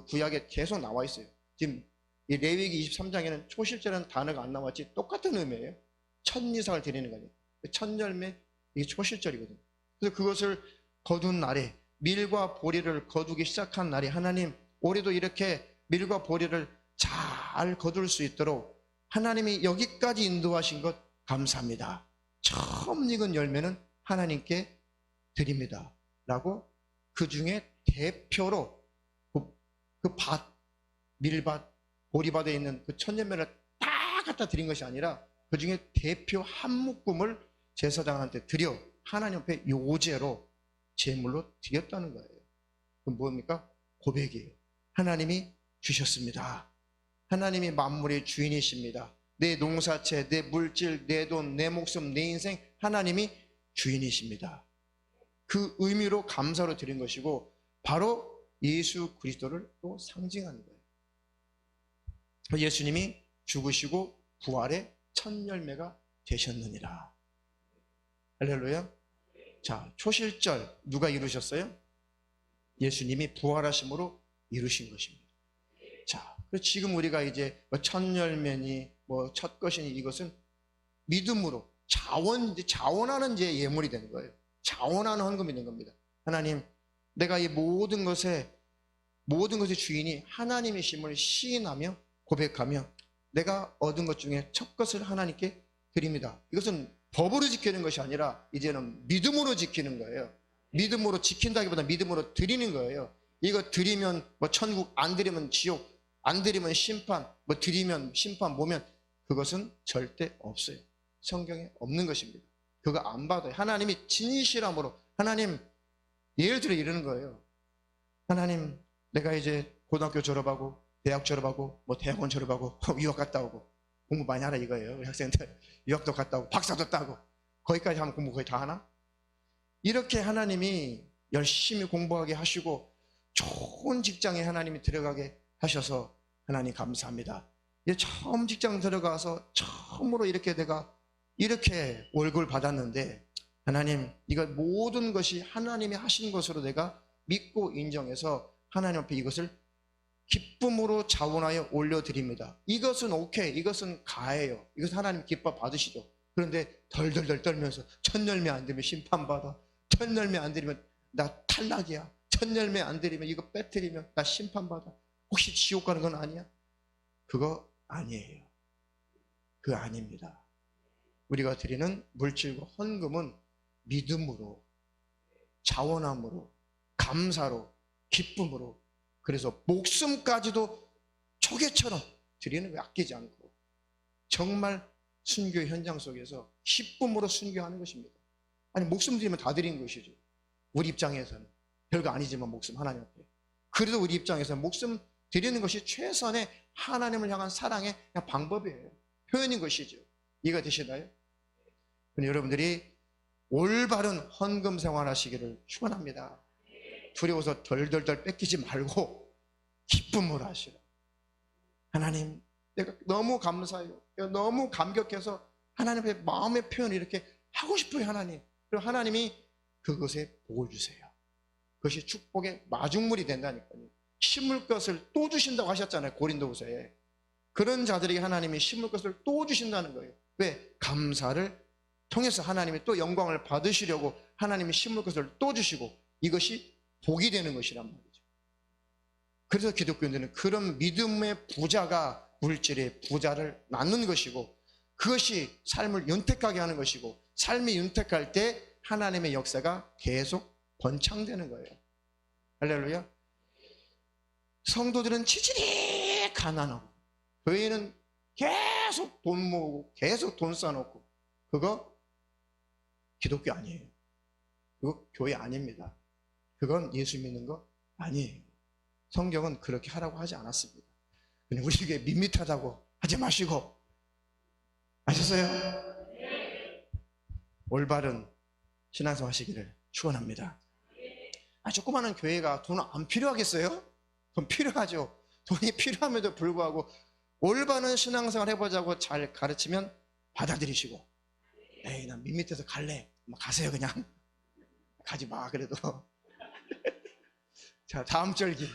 구약에 계속 나와 있어요. 지금 이 레위기 23장에는 초실절이라는 단어가 안 나왔지 똑같은 의미예요. 첫 이삭을 드리는 거예요. 첫 열매, 이게 초실절이거든요. 그래서 그것을 거둔 날에, 밀과 보리를 거두기 시작한 날에 하나님, 올해도 이렇게 밀과 보리를 잘 거둘 수 있도록 하나님이 여기까지 인도하신 것 감사합니다. 처음 익은 열매는 하나님께 드립니다 라고, 그 중에 대표로 그 밭, 밀밭, 보리밭에 있는 그 첫 열매를 다 갖다 드린 것이 아니라 그 중에 대표 한 묶음을 제사장한테 드려 하나님 앞에 요제로 제물로 드렸다는 거예요. 그럼 뭡니까? 고백이에요. 하나님이 주셨습니다. 하나님이 만물의 주인이십니다. 내 농사채, 내 물질, 내 돈, 내 목숨, 내 인생, 하나님이 주인이십니다. 그 의미로 감사로 드린 것이고 바로 예수 그리스도를 또 상징하는 거예요. 예수님이 죽으시고 부활의 첫 열매가 되셨느니라. 할렐루야. 자, 초실절 누가 이루셨어요? 예수님이 부활하심으로 이루신 것입니다. 자, 지금 우리가 이제 첫 열매니 첫 것이니 이것은 믿음으로 자원하는 이제 예물이 되는 거예요. 자원하는 헌금이 되는 겁니다. 하나님, 내가 이 모든 것의 주인이 하나님이심을 시인하며 고백하며 내가 얻은 것 중에 첫 것을 하나님께 드립니다. 이것은 법으로 지키는 것이 아니라 이제는 믿음으로 지키는 거예요. 믿음으로 지킨다기보다 믿음으로 드리는 거예요. 이거 드리면 천국, 안 드리면 지옥, 안 드리면 심판, 드리면 심판 보면 그것은 절대 없어요. 성경에 없는 것입니다. 그거 안 받아요. 하나님이 진실함으로, 하나님, 예를 들어 이러는 거예요. 하나님, 내가 이제 고등학교 졸업하고 대학 졸업하고 대학원 졸업하고 유학 갔다 오고 공부 많이 하라 이거예요. 우리 학생들 유학도 갔다 오고 박사도 따고 거기까지 하면 공부 거의 다 하나? 이렇게 하나님이 열심히 공부하게 하시고 좋은 직장에 하나님이 들어가게 하셔서 하나님 감사합니다. 이제 처음 직장 들어가서 처음으로 이렇게 내가 이렇게 월급을 받았는데 하나님, 이거 모든 것이 하나님이 하신 것으로 내가 믿고 인정해서 하나님 앞에 이것을 기쁨으로 자원하여 올려드립니다. 이것은 오케이, 이것은 가해요. 이것은 하나님 기뻐 받으시죠. 그런데 덜덜덜 떨면서 첫 열매 안 되면 심판받아, 첫 열매 안 되면 나 탈락이야, 첫 열매 안 되면 이거 빼뜨리면 나 심판받아, 혹시 지옥 가는 건 아니야? 그거 아니에요. 그거 아닙니다. 우리가 드리는 물질과 헌금은 믿음으로, 자원함으로, 감사로, 기쁨으로, 그래서 목숨까지도 조개처럼 드리는 거 아끼지 않고 정말 순교 현장 속에서 기쁨으로 순교하는 것입니다. 아니, 목숨 드리면 다 드린 것이죠. 우리 입장에서는 별거 아니지만 목숨 하나님 앞에, 그래도 우리 입장에서는 목숨 드리는 것이 최선의 하나님을 향한 사랑의 그냥 방법이에요. 표현인 것이죠. 이해가 되시나요? 여러분들이 올바른 헌금 생활하시기를 축원합니다. 두려워서 덜덜덜 뺏기지 말고 기쁨으로 하시라. 하나님, 내가 너무 감사해요. 너무 감격해서 하나님 앞에 마음의 표현을 이렇게 하고 싶어요, 하나님. 그리고 하나님이 그것에 복을 주세요. 그것이 축복의 마중물이 된다니까요. 심을 것을 또 주신다고 하셨잖아요, 고린도후서에. 그런 자들에게 하나님이 심을 것을 또 주신다는 거예요. 왜? 감사를 통해서 하나님이 또 영광을 받으시려고 하나님이 심을 것을 또 주시고, 이것이 복이 되는 것이란 말이죠. 그래서 기독교인들은 그런 믿음의 부자가 물질의 부자를 낳는 것이고, 그것이 삶을 윤택하게 하는 것이고, 삶이 윤택할 때 하나님의 역사가 계속 번창되는 거예요. 할렐루야. 성도들은 지질이 가난하고, 교회는 계속 돈 모으고 계속 돈 쌓아놓고, 그거 기독교 아니에요. 그거 교회 아닙니다. 그건 예수 믿는 거 아니에요. 성경은 그렇게 하라고 하지 않았습니다. 근데 우리에게 밋밋하다고 하지 마시고, 아셨어요? 올바른 신앙생활 하시기를 축원합니다. 조그마한 교회가 돈 안 필요하겠어요? 돈 필요하죠. 돈이 필요함에도 불구하고 올바른 신앙생활 해보자고 잘 가르치면 받아들이시고, 에이, 난 밋밋해서 갈래. 가세요, 그냥. 가지 마, 그래도. 자, 다음 절기.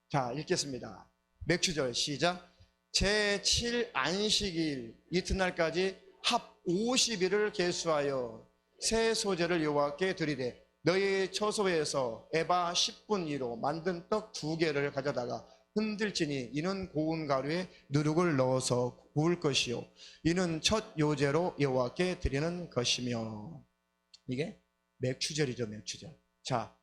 자, 읽겠습니다. 맥추절 시작. 제7 안식일 이튿날까지 합 50일을 계수하여 새 소재를 여호와께 드리되, 너희 처소에서 에바 10분위로 만든 떡 2개를 가져다가 흔들지니 이는 고운 가루에 누룩을 넣어서 구울 것이요, 이는 첫 요제로 여호와께 드리는 것이며. 이게 맥추절이죠, 맥추절. 자,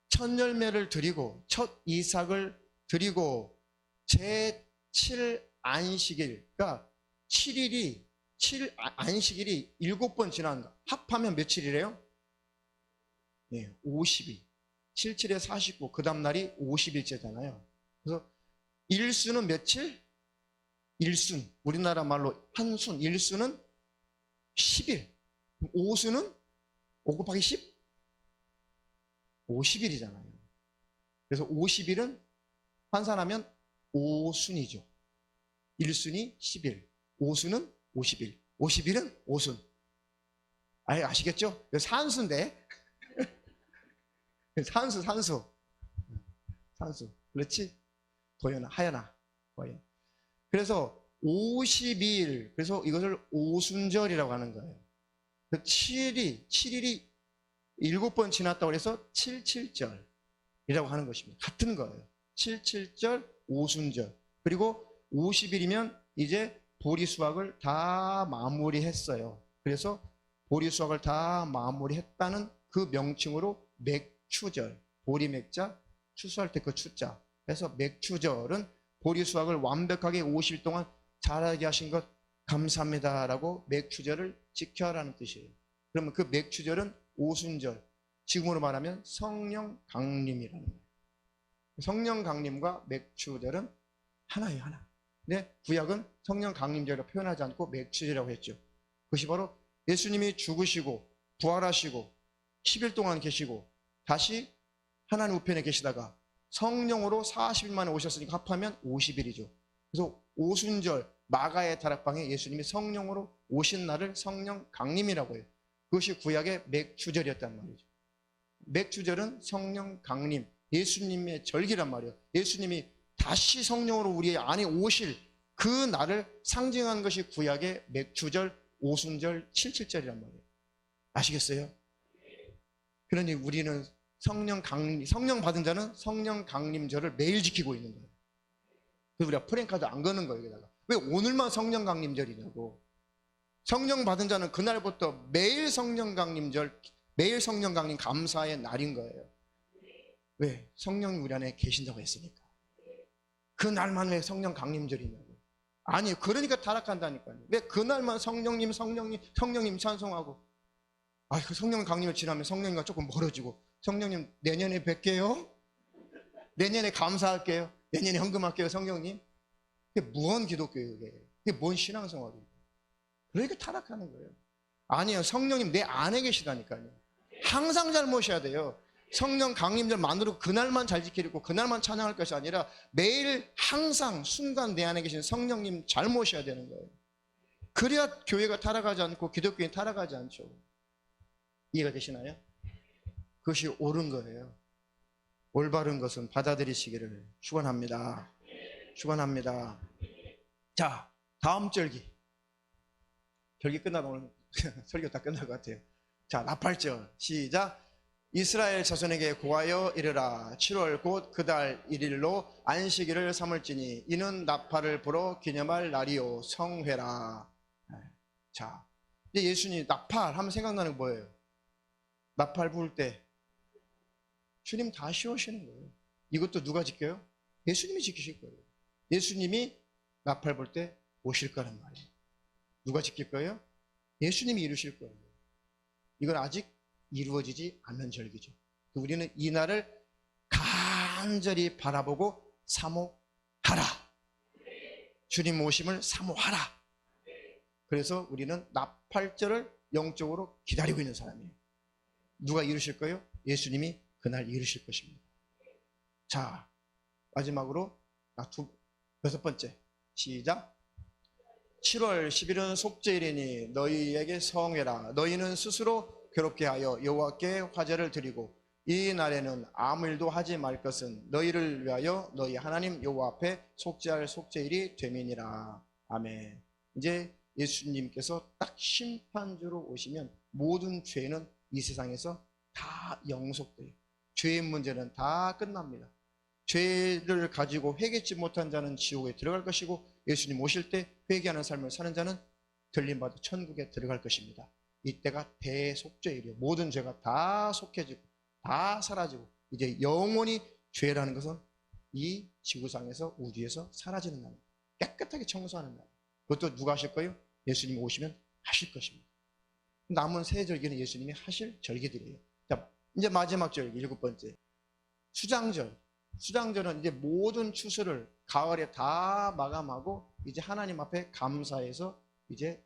첫 열매를 드리고 첫 이삭을 드리고 제7 안식일, 그러니까 7일이 안식일이 7번 지난다. 합하면 며칠이래요? 네, 50일. 77에 49, 그 다음 날이 50일째잖아요. 그래서 일수는 며칠? 일순, 우리나라 말로 한순, 일수는 10일. 오수는 5 곱하기 10? 50일이잖아요. 그래서 50일은 환산하면 오순이죠. 일순이 10일, 오순은 50일, 50일은 오순. 아시겠죠? 산수인데. 산수. 그렇지? 도연아, 하연아, 도연. 그래서 50일, 그래서 이것을 오순절이라고 하는 거예요. 7일이 7번 지났다고 해서 77절이라고 하는 것입니다. 같은 거예요. 77절, 오순절. 그리고 50일이면 이제 보리수확을 다 마무리했어요. 그래서 보리수확을 다 마무리했다는 그 명칭으로 맥추절, 보리맥자, 추수할 때 그 추자. 그래서 맥추절은 보리수확을 완벽하게 50일 동안 자라게 하신 것 감사합니다라고 맥추절을 지켜라는 뜻이에요. 그러면 그 맥추절은 오순절, 지금으로 말하면 성령 강림이라는 거예요. 성령 강림과 맥추절은 하나예요, 하나. 근데 구약은 성령 강림절을 표현하지 않고 맥추절이라고 했죠. 그것이 바로 예수님이 죽으시고 부활하시고 10일 동안 계시고 다시 하나님 우편에 계시다가 성령으로 40일 만에 오셨으니까 합하면 50일이죠. 그래서 오순절 마가의 다락방에 예수님이 성령으로 오신 날을 성령 강림이라고 해요. 그것이 구약의 맥추절이었단 말이죠. 맥주절은 성령 강림, 예수님의 절기란 말이에요. 예수님이 다시 성령으로 우리 안에 오실 그 날을 상징한 것이 구약의 맥주절, 오순절, 칠칠절이란 말이에요. 아시겠어요? 그러니 우리는 성령 받은 자는 성령 강림절을 매일 지키고 있는 거예요. 그래서 우리가 프랭카드 안 거는 거예요. 여기다가. 왜 오늘만 성령 강림절이냐고. 성령 받은 자는 그날부터 매일 성령 강림절, 매일 성령 강림 감사의 날인 거예요. 왜? 성령이 우리 안에 계신다고 했으니까. 그날만 왜 성령 강림절이냐고. 아니, 그러니까 타락한다니까요. 왜 그날만 성령님 찬송하고, 그 성령 강림을 지나면 성령님과 조금 멀어지고, 성령님 내년에 뵐게요. 내년에 감사할게요. 내년에 헌금할게요, 성령님. 그게 무언 기독교예요, 그게 뭔 신앙생활이에요. 그러니까 타락하는 거예요. 아니요, 성령님 내 안에 계시다니까요. 항상 잘 모셔야 돼요. 성령 강림절만으로 그날만 잘 지키고 그날만 찬양할 것이 아니라 매일 항상 순간 내 안에 계신 성령님 잘 모셔야 되는 거예요. 그래야 교회가 타락하지 않고 기독교인이 타락하지 않죠. 이해가 되시나요? 그것이 옳은 거예요. 올바른 것은 받아들이시기를 축원합니다. 축원합니다. 자, 다음 절기 끝나다 오늘 설교 다 끝날 것 같아요. 자, 나팔절 시작. 이스라엘 자손에게 고하여 이르라. 7월 곧 그 달 1일로 안식일을 삼을지니 이는 나팔을 불어 기념할 날이요 성회라. 자, 이제 예수님 나팔 하면 생각나는 게 뭐예요? 나팔 부을 때 주님 다시 오시는 거예요. 이것도 누가 지켜요? 예수님이 지키실 거예요. 예수님이 나팔 불 때 오실 거란 말이에요. 누가 지킬 거예요? 예수님이 이루실 거예요. 이건 아직 이루어지지 않는 절기죠. 우리는 이 날을 간절히 바라보고 사모하라. 주님 오심을 사모하라. 그래서 우리는 나팔절을 영적으로 기다리고 있는 사람이에요. 누가 이루실 거예요? 예수님이 그날 이루실 것입니다. 자, 마지막으로 여섯 번째 시작. 7월 10일은 속죄일이니 너희에게 성회라. 너희는 스스로 괴롭게 하여 여호와께 화제를 드리고 이 날에는 아무 일도 하지 말 것은 너희를 위하여 너희 하나님 여호와 앞에 속죄할 속죄일이 됨이니라. 아멘. 이제 예수님께서 딱 심판주로 오시면 모든 죄는 이 세상에서 다 영속돼요. 죄의 문제는 다 끝납니다. 죄를 가지고 회개치 못한 자는 지옥에 들어갈 것이고 예수님 오실 때 회개하는 삶을 사는 자는 들림받아 천국에 들어갈 것입니다. 이때가 대속죄일이에요. 모든 죄가 다 속해지고 다 사라지고 이제 영원히 죄라는 것은 이 지구상에서 우주에서 사라지는 날입니다. 깨끗하게 청소하는 날. 그것도 누가 하실 거예요? 예수님이 오시면 하실 것입니다. 남은 세 절기는 예수님이 하실 절기들이에요. 자, 이제 마지막 절기 일곱 번째 수장절. 수장절은 이제 모든 추수를 가을에 다 마감하고 이제 하나님 앞에 감사해서 이제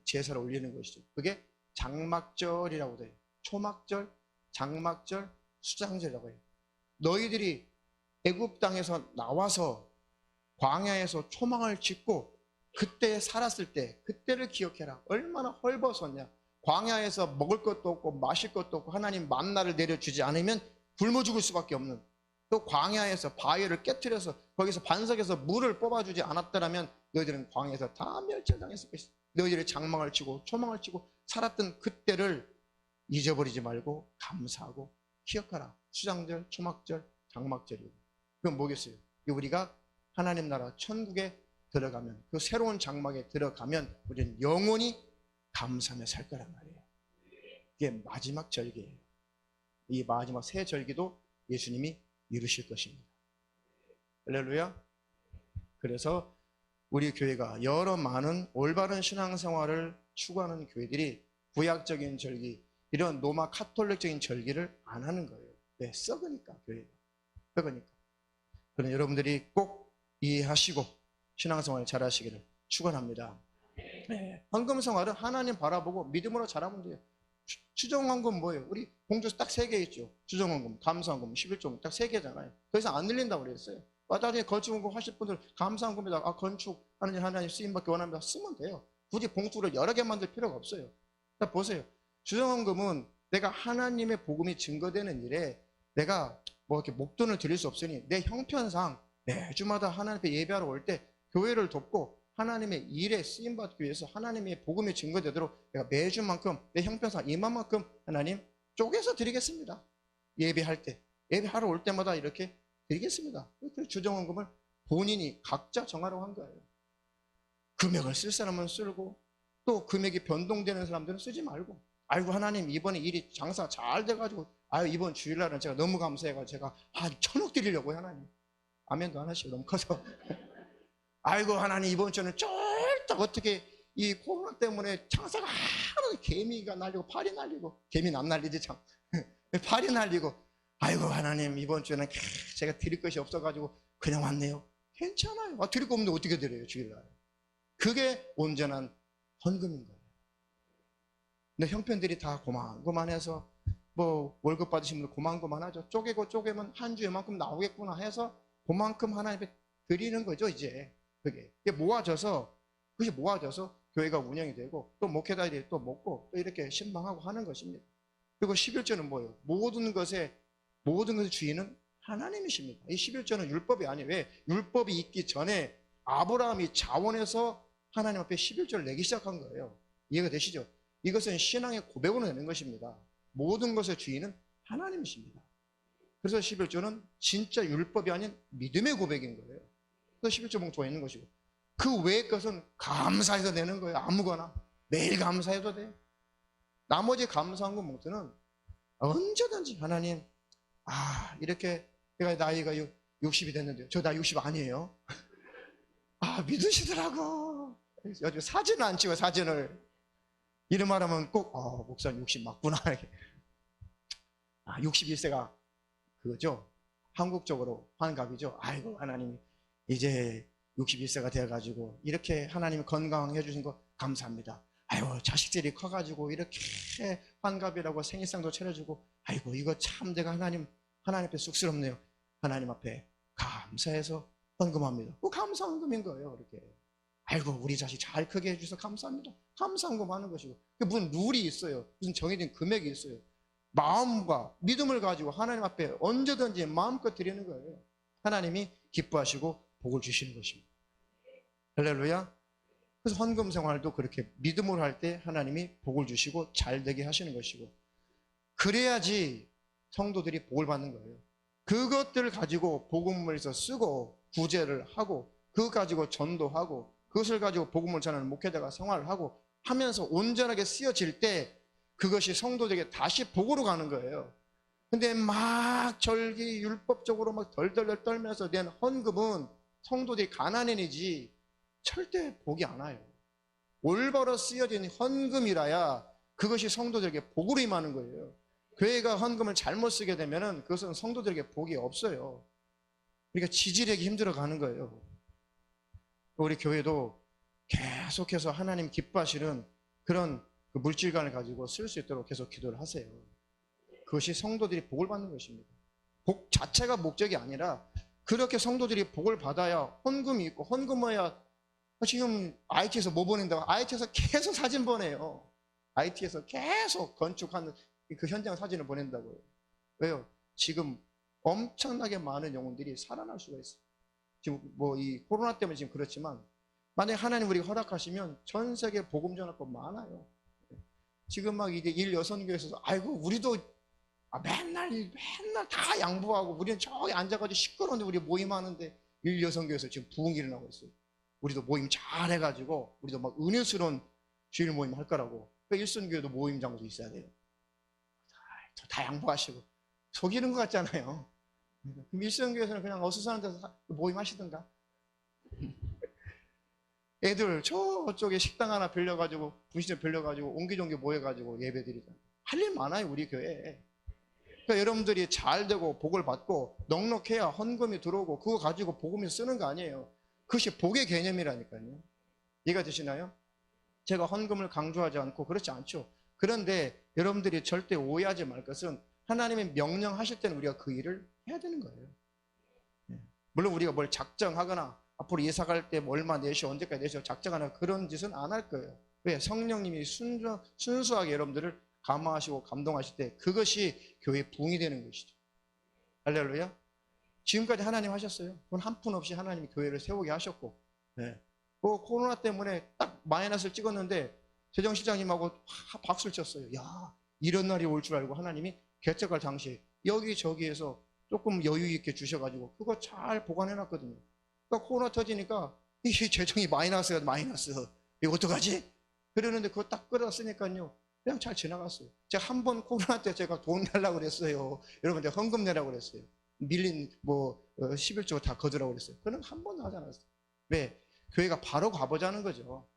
제사를 올리는 것이죠. 그게 장막절이라고 돼요. 초막절, 장막절, 수장절이라고 해요. 너희들이 애굽 땅에서 나와서 광야에서 초막을 짓고 그때 살았을 때 그때를 기억해라. 얼마나 헐벗었냐. 광야에서 먹을 것도 없고 마실 것도 없고 하나님 만나를 내려주지 않으면 굶어 죽을 수밖에 없는, 또 광야에서 바위를 깨트려서 거기서 반석에서 물을 뽑아주지 않았더라면 너희들은 광야에서 다 멸절당했을 것이다. 너희들이 장막을 치고 초막을 치고 살았던 그때를 잊어버리지 말고 감사하고 기억하라. 수장절, 초막절, 장막절이고. 그건 뭐겠어요? 우리가 하나님 나라 천국에 들어가면, 그 새로운 장막에 들어가면 우리는 영원히 감사하며 살 거란 말이에요. 이게 마지막 절기예요. 이 마지막 세 절기도 예수님이 이루실 것입니다. 할렐루야. 그래서 우리 교회가 여러 많은 올바른 신앙생활을 추구하는 교회들이 구약적인 절기, 이런 로마 카톨릭적인 절기를 안 하는 거예요. 왜? 썩으니까, 교회가. 썩으니까. 그런 여러분들이 꼭 이해하시고 신앙생활 잘 하시기를 축원합니다. 헌금생활은 하나님 바라보고 믿음으로 잘하면 돼요. 추정헌금 뭐예요? 우리 공주 딱 3개 있죠. 추정헌금, 감사헌금, 11조 딱 3개잖아요. 더 이상 안 늘린다고 그랬어요. 나중에 건축헌금 하실 분들 감사헌금에다가 건축하는 일 하나님 쓰임받기 원합니다. 쓰면 돼요. 굳이 봉투를 여러 개 만들 필요가 없어요. 자, 보세요. 추정헌금은 내가 하나님의 복음이 증거되는 일에 내가 뭐 이렇게 목돈을 드릴 수 없으니 내 형편상 매주마다 하나님 앞에 예배하러 올 때 교회를 돕고 하나님의 일에 쓰임받기 위해서 하나님의 복음이 증거되도록 내가 매주만큼 내 형편상 이만큼 하나님 쪼개서 드리겠습니다. 예배할 때, 예배하러 올 때마다 이렇게 드리겠습니다. 그 주정원금을 본인이 각자 정하라고 한 거예요. 금액을 쓸 사람은 쓰고 또 금액이 변동되는 사람들은 쓰지 말고, 아이고 하나님 이번에 일이 장사 잘 돼가지고 이번 주일날은 제가 너무 감사해가지고 제가 한 1,000억 드리려고요. 하나님 아멘도 안 하시고 너무 커서 아이고 하나님 이번 주는 쫄딱 어떻게 이 코로나 때문에 장사가 하나도 개미가 날리고 팔이 날리고, 개미는 안 날리지 참 팔이 날리고, 아이고 하나님 이번 주는 제가 드릴 것이 없어가지고 그냥 왔네요. 괜찮아요. 드릴 거 없는데 어떻게 드려요 주일날. 그게 온전한 헌금인 거예요. 근데 형편들이 다 고만고만해서 뭐 월급 받으신 분들 고만고만하죠. 쪼개면 한 주에 만큼 나오겠구나 해서 그만큼 하나님께 드리는 거죠. 이제 그게 모아져서, 그것이 모아져서 교회가 운영이 되고 또 목회자들이 또 먹고 또 이렇게 신방하고 하는 것입니다. 그리고 11조는 뭐예요? 모든 것의 주인은 하나님이십니다. 이 11조는 율법이 아니에요. 왜? 율법이 있기 전에 아브라함이 자원해서 하나님 앞에 11조를 내기 시작한 거예요. 이해가 되시죠? 이것은 신앙의 고백으로 내는 것입니다. 모든 것의 주인은 하나님이십니다. 그래서 11조는 진짜 율법이 아닌 믿음의 고백인 거예요. 그래서 11조 봉투가 있는 것이고, 그 외의 것은 감사해서 내는 거예요. 아무거나 매일 감사해도 돼요. 나머지 감사한금 봉투는 언제든지 하나님, 이렇게 내가 나이가 60이 됐는데요. 저 나 60 아니에요. 믿으시더라고. 요즘 사진을 안 찍어요. 사진을. 이런 말 하면 꼭 목사님 60 맞구나. 61세가 그거죠. 한국적으로 환갑이죠. 아이고 하나님 이제 61세가 되어가지고 이렇게 하나님이 건강해 주신 거 감사합니다. 아이고 자식들이 커가지고 이렇게 환갑이라고 생일상도 차려주고, 아이고 이거 참 내가 하나님 앞에 쑥스럽네요. 하나님 앞에 감사해서 헌금합니다. 그 감사 헌금인 거예요. 이렇게 아이고 우리 자식 잘 크게 해주셔서 감사합니다. 감사 헌금하는 것이고, 무슨 룰이 있어요. 무슨 정해진 금액이 있어요. 마음과 믿음을 가지고 하나님 앞에 언제든지 마음껏 드리는 거예요. 하나님이 기뻐하시고 복을 주시는 것입니다. 할렐루야. 그래서 헌금 생활도 그렇게 믿음으로 할 때 하나님이 복을 주시고 잘 되게 하시는 것이고, 그래야지 성도들이 복을 받는 거예요. 그것들을 가지고 복음을서 쓰고 구제를 하고, 그것 가지고 전도하고, 그것을 가지고 복음을 전하는 목회자가 생활을 하고 하면서 온전하게 쓰여질 때 그것이 성도들에게 다시 복으로 가는 거예요. 근데 막 절기 율법적으로 막 덜덜덜 떨면서 낸 헌금은 성도들이 가난해지지 절대 복이 안 와요. 올바로 쓰여진 헌금이라야 그것이 성도들에게 복으로 임하는 거예요. 교회가 헌금을 잘못 쓰게 되면은 그것은 성도들에게 복이 없어요. 그러니까 지지력이 힘들어 가는 거예요. 우리 교회도 계속해서 하나님 기뻐하시는 그런 그 물질관을 가지고 쓸 수 있도록 계속 기도를 하세요. 그것이 성도들이 복을 받는 것입니다. 복 자체가 목적이 아니라 그렇게 성도들이 복을 받아야 헌금이 있고, 헌금해야 지금 IT에서 뭐 보낸다고? IT에서 계속 사진 보내요. IT에서 계속 건축하는 그 현장 사진을 보낸다고요. 왜요? 지금 엄청나게 많은 영혼들이 살아날 수가 있어요. 지금 뭐 이 코로나 때문에 지금 그렇지만 만약에 하나님 우리가 허락하시면 전 세계 복음 전하법 많아요. 지금 막 이제 1여선교에서 아이고 우리도 맨날 다 양보하고 우리는 저기 앉아가지고 시끄러운데 우리 모임하는데 1여선교에서 지금 부흥이 일어나고 있어요. 우리도 모임 잘 해가지고 우리도 막 은혜스러운 주일 모임 할 거라고. 그러니까 일선교회도 모임 장소 있어야 돼요. 다 양보하시고 속이는 것 같잖아요. 그럼 일선교회에서는 그냥 어수선한 데서 모임 하시던가. 애들 저쪽에 식당 하나 빌려가지고 분식점 빌려가지고 옹기종기 모여가지고 예배드리잖아요. 할 일 많아요 우리 교회에. 그러니까 여러분들이 잘 되고 복을 받고 넉넉해야 헌금이 들어오고 그거 가지고 복음을 쓰는 거 아니에요. 그것이 복의 개념이라니까요. 이해가 되시나요? 제가 헌금을 강조하지 않고 그렇지 않죠. 그런데 여러분들이 절대 오해하지 말 것은 하나님이 명령하실 때는 우리가 그 일을 해야 되는 거예요. 물론 우리가 뭘 작정하거나 앞으로 예사 갈 때 얼마 내시오 언제까지 내시오 작정하나 그런 짓은 안 할 거예요. 왜? 성령님이 순수하게 여러분들을 감화하시고 감동하실 때 그것이 교회의 부흥이 되는 것이죠. 할렐루야. 지금까지 하나님 하셨어요. 돈 한 푼 없이 하나님이 교회를 세우게 하셨고, 네. 그 코로나 때문에 딱 마이너스를 찍었는데 재정시장님하고 박수를 쳤어요. 야, 이런 날이 올 줄 알고 하나님이 개척할 당시에 여기저기에서 조금 여유 있게 주셔가지고 그거 잘 보관해놨거든요. 그러니까 코로나 터지니까 이 재정이 마이너스가 마이너스. 이거 어떡하지? 그러는데 그거 딱 끌어쓰니까요. 그냥 잘 지나갔어요. 제가 한 번 코로나 때 제가 돈 달라고 그랬어요. 여러분들 헌금 내라고 그랬어요. 밀린 11조 다 거두라고 그랬어요. 그는 한 번도 하지 않았어요. 왜? 교회가 바로 가보자는 거죠.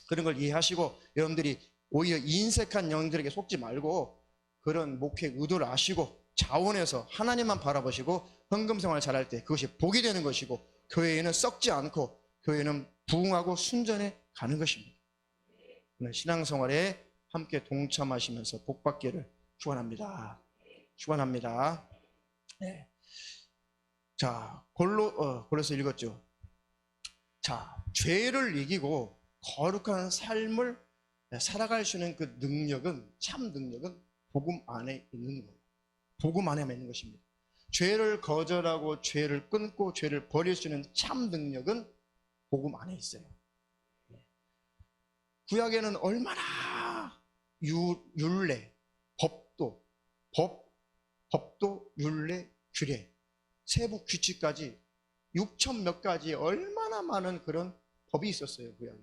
그런 걸 이해하시고 여러분들이 오히려 인색한 영들에게 속지 말고 그런 목회 의도를 아시고 자원해서 하나님만 바라보시고 헌금 생활을 잘할 때 그것이 복이 되는 것이고 교회에는 썩지 않고 교회는 부흥하고 순전해 가는 것입니다. 신앙생활에 함께 동참하시면서 복받기를 축원합니다. 축원합니다. 네. 자, 골로서 읽었죠. 자, 죄를 이기고 거룩한 삶을 살아갈 수 있는 그 능력은, 참 능력은 복음 안에 있는 거예요. 복음 안에만 있는 것입니다. 죄를 거절하고 죄를 끊고 죄를 버릴 수 있는 참 능력은 복음 안에 있어요. 구약에는 얼마나 율례, 법도, 율례, 규례, 세부 규칙까지 6천 몇 가지 얼마나 많은 그런 법이 있었어요, 구약에.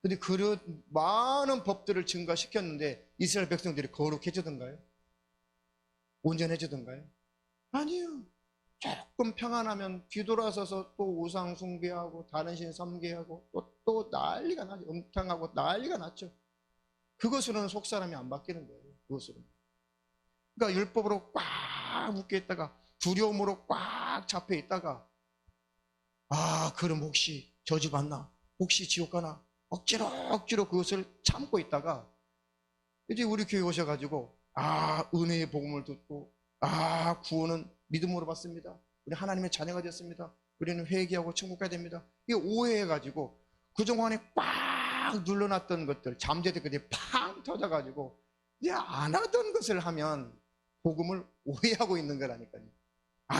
근데 그런 많은 법들을 증가시켰는데 이스라엘 백성들이 거룩해지던가요? 온전해지던가요? 아니요. 조금 평안하면 뒤돌아서서 또 우상 숭배하고 다른 신 섬기하고 또 난리가 나죠. 음탕하고 난리가 났죠. 그것으로는 속사람이 안 바뀌는 거예요. 그것으로는. 그러니까 율법으로 꽉 묶여 있다가 두려움으로 꽉 잡혀 있다가 그럼 혹시 저주받나? 혹시 지옥 가나? 억지로 그것을 참고 있다가 이제 우리 교회 오셔가지고 은혜의 복음을 듣고 구원은 믿음으로 받습니다. 우리 하나님의 자녀가 됐습니다. 우리는 회개하고 천국 가야 됩니다. 이게 오해해가지고 그동안에 꽉 눌러놨던 것들 잠재될 것들이 팡 터져가지고 이제 안 하던 것을 하면 복음을 오해하고 있는 거라니까요.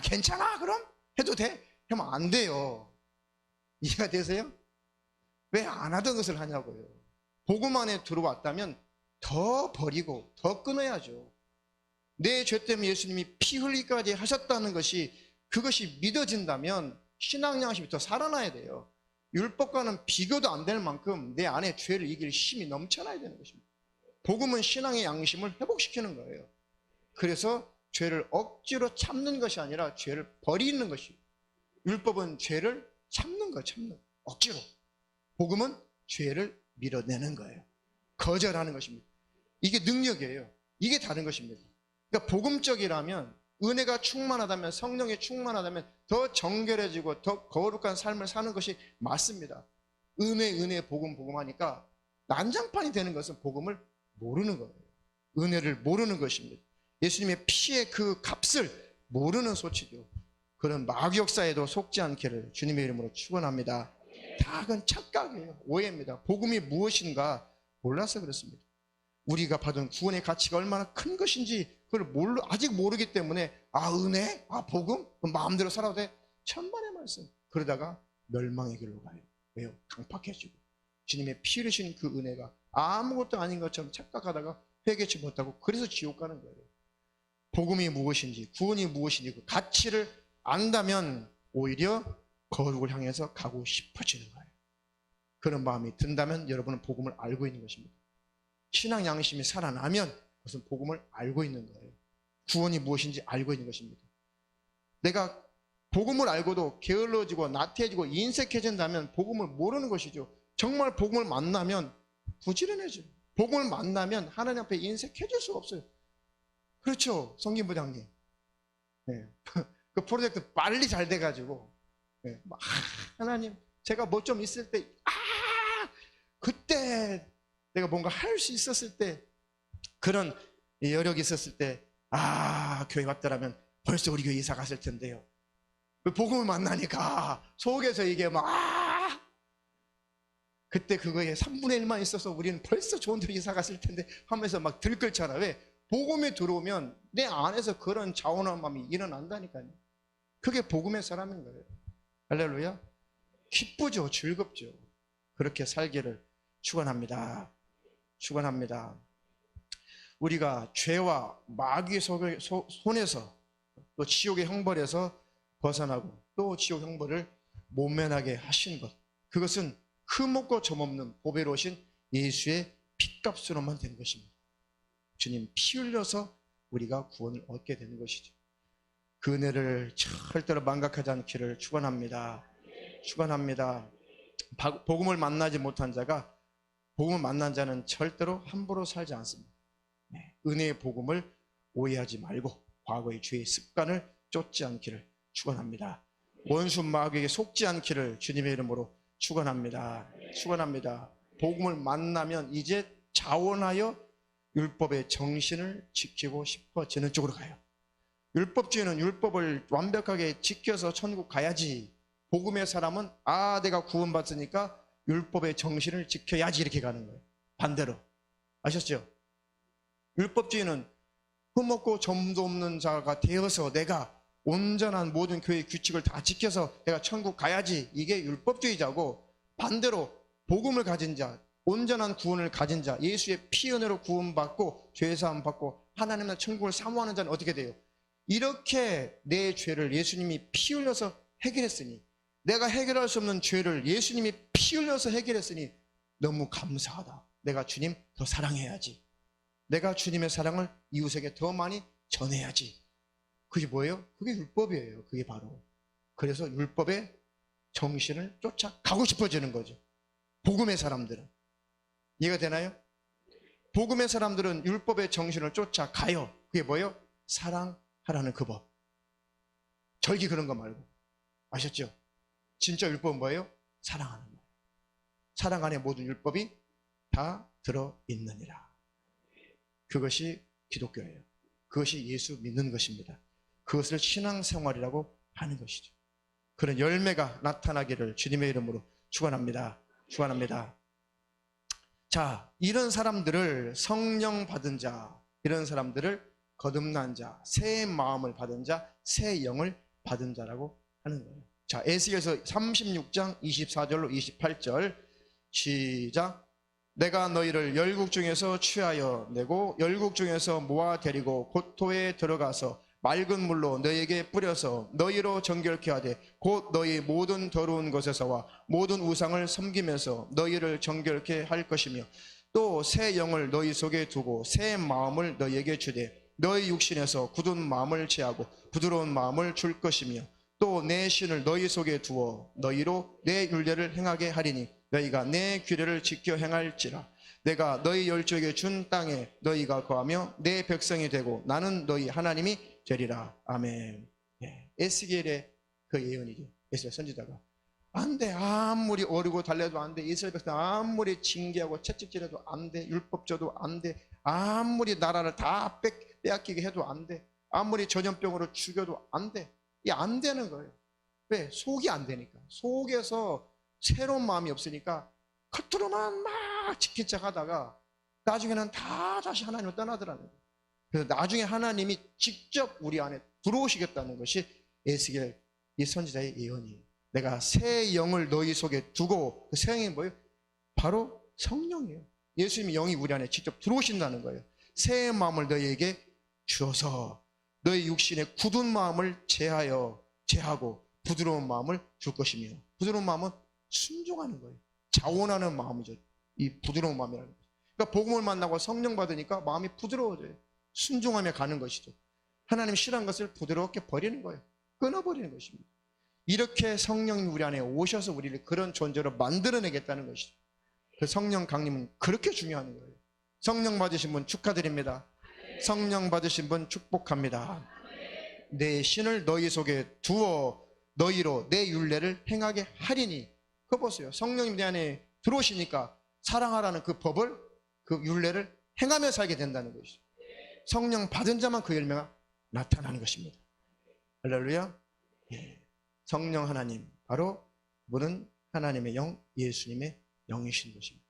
괜찮아 그럼? 해도 돼? 하면 안 돼요. 이해가 되세요? 왜 안 하던 것을 하냐고요. 복음 안에 들어왔다면 더 버리고 더 끊어야죠. 내 죄 때문에 예수님이 피 흘리기까지 하셨다는 것이 그것이 믿어진다면 신앙 양심이 더 살아나야 돼요. 율법과는 비교도 안 될 만큼 내 안에 죄를 이길 힘이 넘쳐나야 되는 것입니다. 복음은 신앙의 양심을 회복시키는 거예요. 그래서 죄를 억지로 참는 것이 아니라 죄를 버리는 것이에요. 율법은 죄를 참는 거예요. 억지로. 복음은 죄를 밀어내는 거예요. 거절하는 것입니다. 이게 능력이에요. 이게 다른 것입니다. 그러니까 복음적이라면, 은혜가 충만하다면, 성령이 충만하다면 더 정결해지고 더 거룩한 삶을 사는 것이 맞습니다. 은혜 복음 하니까 난장판이 되는 것은 복음을 모르는 거예요. 은혜를 모르는 것입니다. 예수님의 피의 그 값을 모르는 소치죠. 그런 마귀역사에도 속지 않기를 주님의 이름으로 축원합니다. 다 그건 착각이에요. 오해입니다. 복음이 무엇인가 몰라서 그렇습니다. 우리가 받은 구원의 가치가 얼마나 큰 것인지 그걸 아직 모르기 때문에 은혜? 복음? 마음대로 살아도 돼? 천만의 말씀. 그러다가 멸망의 길로 가요. 왜요? 강팍해지고 주님의 피 흘리신 그 은혜가 아무것도 아닌 것처럼 착각하다가 회개치 못하고 그래서 지옥 가는 거예요. 복음이 무엇인지, 구원이 무엇인지 그 가치를 안다면 오히려 거룩을 향해서 가고 싶어지는 거예요. 그런 마음이 든다면 여러분은 복음을 알고 있는 것입니다. 신앙 양심이 살아나면 그것은 복음을 알고 있는 거예요. 구원이 무엇인지 알고 있는 것입니다. 내가 복음을 알고도 게을러지고 나태해지고 인색해진다면 복음을 모르는 것이죠. 정말 복음을 만나면 부지런해져요. 복음을 만나면 하나님 앞에 인색해질 수가 없어요. 그렇죠, 성김부장님. 네. 그 프로젝트 빨리 잘 돼가지고 하나님 제가 뭐 좀 있을 때 그때 내가 뭔가 할 수 있었을 때 그런 여력이 있었을 때 교회 왔더라면 벌써 우리 교회 이사 갔을 텐데요. 복음을 만나니까 속에서 이게 막 그때 그거에 3분의 1만 있어서 우리는 벌써 좋은 데로 이사 갔을 텐데 하면서 막 들끓잖아. 왜? 복음이 들어오면 내 안에서 그런 자원한 마음이 일어난다니까요. 그게 복음의 사람인 거예요. 할렐루야. 기쁘죠. 즐겁죠. 그렇게 살기를 축원합니다. 축원합니다. 우리가 죄와 마귀의 손에서 또 지옥의 형벌에서 벗어나고 또 지옥 형벌을 모면하게 하신 것, 그것은 흠없고 점없는 보배로우신 예수의 핏값으로만 된 것입니다. 주님 피 흘려서 우리가 구원을 얻게 되는 것이죠. 그 은혜를 절대로 망각하지 않기를 축원합니다. 축원합니다. 복음을 만나지 못한 자가, 복음을 만난 자는 절대로 함부로 살지 않습니다. 은혜의 복음을 오해하지 말고 과거의 죄의 습관을 쫓지 않기를 축원합니다. 원수 마귀에게 속지 않기를 주님의 이름으로 축원합니다. 축원합니다. 복음을 만나면 이제 자원하여 율법의 정신을 지키고 싶어지는 쪽으로 가요. 율법주의는 율법을 완벽하게 지켜서 천국 가야지, 복음의 사람은 내가 구원받으니까 율법의 정신을 지켜야지 이렇게 가는 거예요. 반대로. 아셨죠? 율법주의는 흠없고 점도 없는 자가 되어서 내가 온전한 모든 교회 규칙을 다 지켜서 내가 천국 가야지, 이게 율법주의자고, 반대로 복음을 가진 자, 온전한 구원을 가진 자, 예수의 피 은혜로 구원받고 죄사함 받고 하나님의 천국을 사모하는 자는 어떻게 돼요? 이렇게 내 죄를 예수님이 피 흘려서 해결했으니, 내가 해결할 수 없는 죄를 예수님이 피 흘려서 해결했으니 너무 감사하다. 내가 주님 더 사랑해야지. 내가 주님의 사랑을 이웃에게 더 많이 전해야지. 그게 뭐예요? 그게 율법이에요. 그게 바로. 그래서 율법의 정신을 쫓아가고 싶어지는 거죠. 복음의 사람들은. 이해가 되나요? 복음의 사람들은 율법의 정신을 쫓아가요. 그게 뭐예요? 사랑하라는 그 법. 절기 그런 거 말고. 아셨죠? 진짜 율법은 뭐예요? 사랑하는 거예요. 사랑 안에 모든 율법이 다 들어있느니라. 그것이 기독교예요. 그것이 예수 믿는 것입니다. 그것을 신앙생활이라고 하는 것이죠. 그런 열매가 나타나기를 주님의 이름으로 축원합니다. 축원합니다. 자, 이런 사람들을 성령 받은 자, 이런 사람들을 거듭난 자, 새 마음을 받은 자, 새 영을 받은 자라고 하는 거예요. 자, 에스겔서 36장 24절로 28절 시작. 내가 너희를 열국 중에서 취하여 내고 열국 중에서 모아 데리고 고토에 들어가서 맑은 물로 너희에게 뿌려서 너희로 정결케 하되 곧 너희 모든 더러운 것에서와 모든 우상을 섬기면서 너희를 정결케 할 것이며 또 새 영을 너희 속에 두고 새 마음을 너희에게 주되 너희 육신에서 굳은 마음을 제하고 부드러운 마음을 줄 것이며 또 내 신을 너희 속에 두어 너희로 내 율례를 행하게 하리니 너희가 내 규례를 지켜 행할지라. 내가 너희 열조에게 준 땅에 너희가 거하며 내 백성이 되고 나는 너희 하나님이 되리라. 아멘. 에스겔의 그 예언이죠. 에스겔 선지자가 안 돼, 아무리 어리고 달래도 안 돼, 이스라엘 백성 아무리 징계하고 채찍질해도 안 돼, 율법져도 안 돼, 아무리 나라를 다 빼앗기게 해도 안 돼, 아무리 전염병으로 죽여도 안 돼. 이게 안 되는 거예요. 왜? 속이 안 되니까. 속에서 새로운 마음이 없으니까 겉으로만 막 지킨 척 하다가 나중에는 다 다시 하나님을 떠나더라는 거예요. 그래서 나중에 하나님이 직접 우리 안에 들어오시겠다는 것이 에스겔 이 선지자의 예언이에요. 내가 새 영을 너희 속에 두고, 그 새 영이 뭐예요? 바로 성령이에요. 예수님의 영이 우리 안에 직접 들어오신다는 거예요. 새 마음을 너희에게 주어서 너희 육신의 굳은 마음을 제하고 부드러운 마음을 줄 것이며, 부드러운 마음은 순종하는 거예요. 자원하는 마음이죠. 이 부드러운 마음이라는 거죠. 그러니까 복음을 만나고 성령 받으니까 마음이 부드러워져요. 순종하며 가는 것이죠. 하나님 싫어하는 것을 부드럽게 버리는 거예요. 끊어버리는 것입니다. 이렇게 성령이 우리 안에 오셔서 우리를 그런 존재로 만들어내겠다는 것이죠. 그 성령 강림은 그렇게 중요한 거예요. 성령 받으신 분 축하드립니다. 성령 받으신 분 축복합니다. 내 신을 너희 속에 두어 너희로 내 율례를 행하게 하리니. 그거 보세요. 성령님 내 안에 들어오시니까 사랑하라는 그 법을, 그 율례를 행하며 살게 된다는 것이죠. 성령 받은 자만 그 열매가 나타나는 것입니다. 할렐루야. 성령 하나님, 바로 그분은 하나님의 영, 예수님의 영이신 것입니다.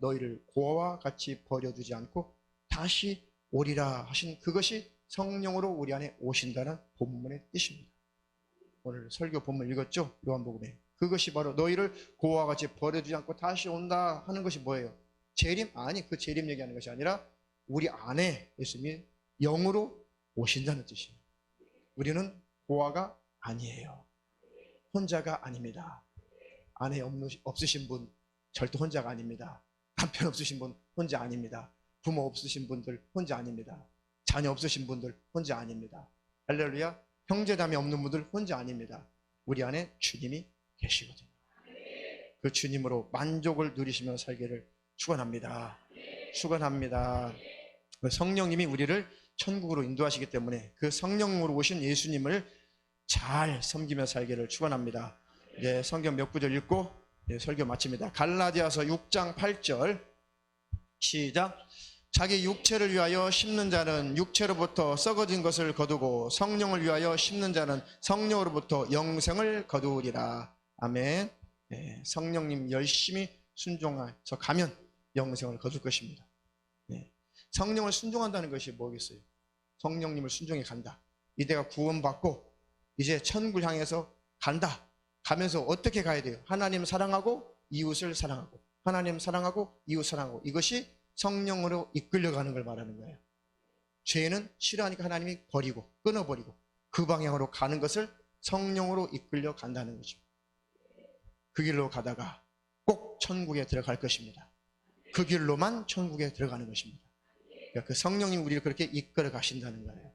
너희를 고아와 같이 버려두지 않고 다시 오리라 하신 그것이 성령으로 우리 안에 오신다는 본문의 뜻입니다. 오늘 설교 본문 읽었죠? 요한복음에. 그것이 바로 너희를 고아와 같이 버려두지 않고 다시 온다 하는 것이 뭐예요? 재림? 아니, 그 재림 얘기하는 것이 아니라 우리 안에 예수님이 영으로 오신다는 뜻이에요. 우리는 고아가 아니에요. 혼자가 아닙니다. 아내 없으신 분 절대 혼자가 아닙니다. 남편 없으신 분 혼자 아닙니다. 부모 없으신 분들 혼자 아닙니다. 자녀 없으신 분들 혼자 아닙니다. 할렐루야. 형제자매 없는 분들 혼자 아닙니다. 우리 안에 주님이 계시거든요. 그 주님으로 만족을 누리시며 살기를 축원합니다. 축원합니다. 성령님이 우리를 천국으로 인도하시기 때문에 그 성령으로 오신 예수님을 잘 섬기며 살기를 축원합니다. 이제 성경 몇 구절 읽고 설교 마칩니다. 갈라디아서 6장 8절 시작. 자기 육체를 위하여 심는 자는 육체로부터 썩어진 것을 거두고 성령을 위하여 심는 자는 성령으로부터 영생을 거두리라. 아멘. 네, 성령님 열심히 순종해서 가면 영생을 거둘 것입니다. 네, 성령을 순종한다는 것이 뭐겠어요? 성령님을 순종해 간다. 이제가 구원받고 이제 천국을 향해서 간다. 가면서 어떻게 가야 돼요? 하나님 사랑하고 이웃을 사랑하고 하나님 사랑하고 이웃 사랑하고 이것이 성령으로 이끌려가는 걸 말하는 거예요. 죄는 싫어하니까 하나님이 버리고 끊어버리고 그 방향으로 가는 것을 성령으로 이끌려 간다는 거죠. 그 길로 가다가 꼭 천국에 들어갈 것입니다. 그 길로만 천국에 들어가는 것입니다. 그러니까 그 성령님 우리를 그렇게 이끌어 가신다는 거예요.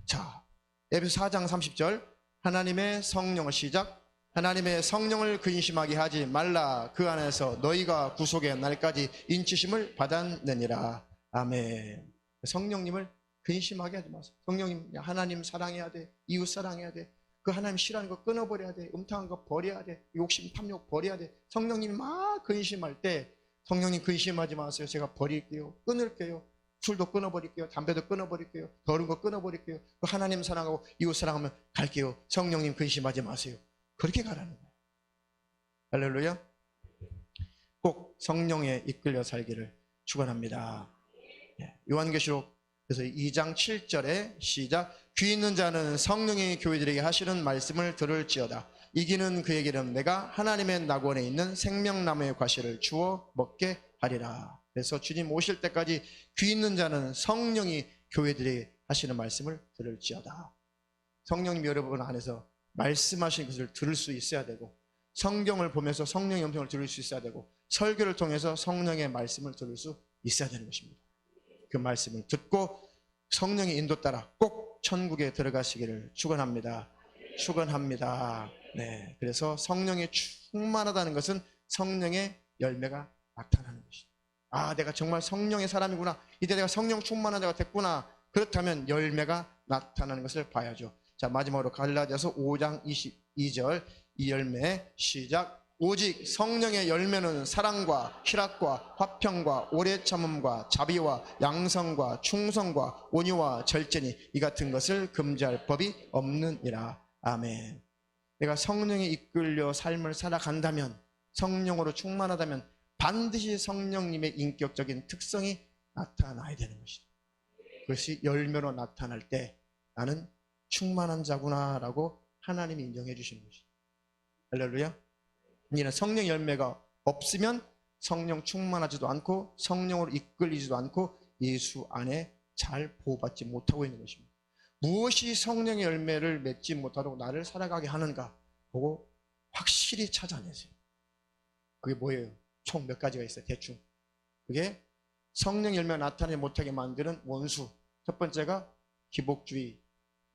자, 에베소 4장 30절 하나님의 성령을 시작. 하나님의 성령을 근심하게 하지 말라. 그 안에서 너희가 구속의 날까지 인치심을 받았느니라. 아멘. 성령님을 근심하게 하지 마세요. 성령님 하나님 사랑해야 돼. 이웃 사랑해야 돼. 그 하나님 싫어하는 거 끊어버려야 돼. 음탕한 거 버려야 돼. 욕심 탐욕 버려야 돼. 성령님 막 근심할 때 성령님 근심하지 마세요. 제가 버릴게요. 끊을게요. 술도 끊어버릴게요. 담배도 끊어버릴게요. 더러운 거 끊어버릴게요. 그 하나님 사랑하고 이웃 사랑하면 갈게요. 성령님 근심하지 마세요. 그렇게 가라는 거예요. 할렐루야. 꼭 성령에 이끌려 살기를 축원합니다. 요한계시록 그래서 2장 7절에 시작. 귀 있는 자는 성령이 교회들에게 하시는 말씀을 들을지어다. 이기는 그에게는 내가 하나님의 낙원에 있는 생명나무의 과실을 주어 먹게 하리라. 그래서 주님 오실 때까지 귀 있는 자는 성령이 교회들에게 하시는 말씀을 들을지어다. 성령님 여러분 안에서 말씀하신 것을 들을 수 있어야 되고 성경을 보면서 성령의 음성을 들을 수 있어야 되고 설교를 통해서 성령의 말씀을 들을 수 있어야 되는 것입니다. 그 말씀을 듣고 성령의 인도 따라 꼭 천국에 들어가시기를 축원합니다. 축원합니다. 네, 그래서 성령이 충만하다는 것은 성령의 열매가 나타나는 것이죠. 아, 내가 정말 성령의 사람이구나. 이제 내가 성령 충만한 자가 됐구나. 그렇다면 열매가 나타나는 것을 봐야죠. 자, 마지막으로 갈라디아서 5장 22절 이 열매 시작. 오직 성령의 열매는 사랑과 희락과 화평과 오래 참음과 자비와 양성과 충성과 온유와 절제니 이 같은 것을 금지할 법이 없느니라. 아멘. 내가 성령에 이끌려 삶을 살아간다면 성령으로 충만하다면 반드시 성령님의 인격적인 특성이 나타나야 되는 것이죠. 그것이 열매로 나타날 때 나는 충만한 자구나 라고 하나님이 인정해 주시는 것이죠. 할렐루야. 이는 성령 열매가 없으면 성령 충만하지도 않고 성령으로 이끌리지도 않고 예수 안에 잘 보호받지 못하고 있는 것입니다. 무엇이 성령의 열매를 맺지 못하도록 나를 살아가게 하는가 보고 확실히 찾아내세요. 그게 뭐예요? 총 몇 가지가 있어요. 대충 그게 성령 열매가 나타나지 못하게 만드는 원수. 첫 번째가 기복주의,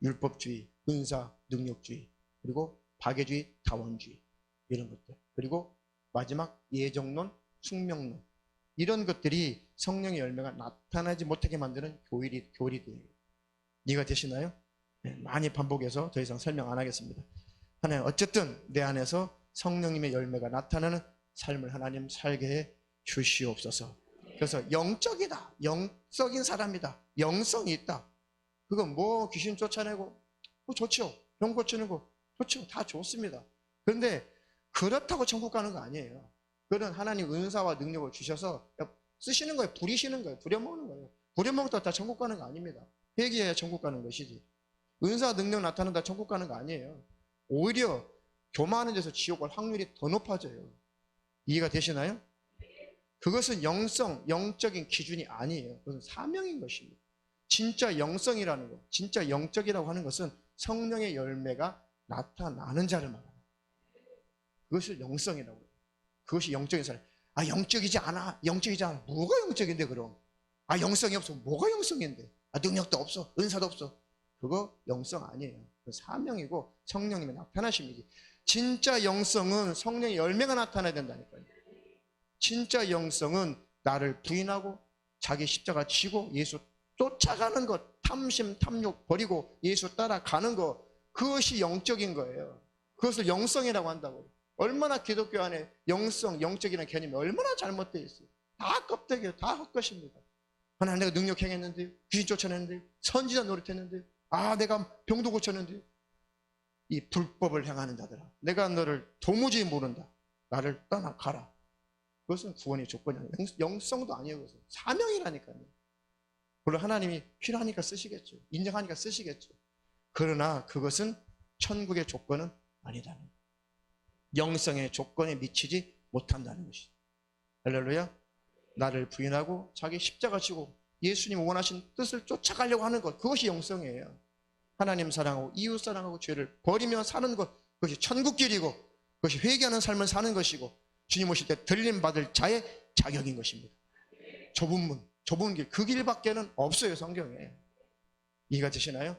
율법주의, 은사, 능력주의, 그리고 박애주의, 다원주의 이런 것들. 그리고 마지막 예정론, 숙명론 이런 것들이 성령의 열매가 나타나지 못하게 만드는 교리들이에요. 이해가 되시나요? 네, 많이 반복해서 더 이상 설명 안 하겠습니다. 하나님 어쨌든 내 안에서 성령님의 열매가 나타나는 삶을 하나님 살게 해 주시옵소서. 그래서 영적이다. 영적인 사람이다. 영성이 있다. 그건 뭐 귀신 쫓아내고 뭐 좋죠. 병 고치는 거 좋죠. 다 좋습니다. 그런데 그렇다고 천국 가는 거 아니에요. 그런 하나님 은사와 능력을 주셔서 쓰시는 거예요. 부리시는 거예요. 부려먹는 거예요. 부려먹다 다 천국 가는 거 아닙니다. 회개해야 천국 가는 것이지. 은사 능력 나타난다 천국 가는 거 아니에요. 오히려 교만한 데서 지옥 갈 확률이 더 높아져요. 이해가 되시나요? 그것은 영적인 기준이 아니에요. 그것은 사명인 것입니다. 진짜 영성이라는 것, 진짜 영적이라고 하는 것은 성령의 열매가 나타나는 자를 말합니다. 그것을 영성이라고 해요. 그것이 영적인 사람. 아, 영적이지 않아. 영적이지 않아. 뭐가 영적인데 그럼? 아, 영성이 없어. 뭐가 영성인데? 아, 능력도 없어. 은사도 없어. 그거 영성 아니에요. 그 사명이고 성령님이 나타나십니다. 진짜 영성은 성령의 열매가 나타나야 된다니까요. 진짜 영성은 나를 부인하고 자기 십자가 지고 예수 쫓아가는 것, 탐심, 탐욕 버리고 예수 따라가는 것, 그것이 영적인 거예요. 그것을 영성이라고 한다고요. 얼마나 기독교 안에 영성, 영적이라는 개념이 얼마나 잘못되어 있어요. 다 껍데기예요. 다 헛것입니다. 하나님, 내가 능력 행했는데, 귀신 쫓아냈는데, 선지자 노릇했는데, 아, 내가 병도 고쳤는데, 이 불법을 행하는 자들아, 내가 너를 도무지 모른다. 나를 떠나가라. 그것은 구원의 조건이 아니에요. 영성도 아니에요. 그것은 사명이라니까요. 물론 하나님이 필요하니까 쓰시겠죠. 인정하니까 쓰시겠죠. 그러나 그것은 천국의 조건은 아니다는 거예요. 영성의 조건에 미치지 못한다는 것이죠. 할렐루야. 나를 부인하고 자기 십자가 지고 예수님 원하신 뜻을 쫓아가려고 하는 것, 그것이 영성이에요. 하나님 사랑하고 이웃 사랑하고 죄를 버리며 사는 것, 그것이 천국길이고, 그것이 회개하는 삶을 사는 것이고, 주님 오실 때 들림 받을 자의 자격인 것입니다. 좁은 문, 좁은 길, 그 길밖에는 없어요. 성경에. 이해가 되시나요?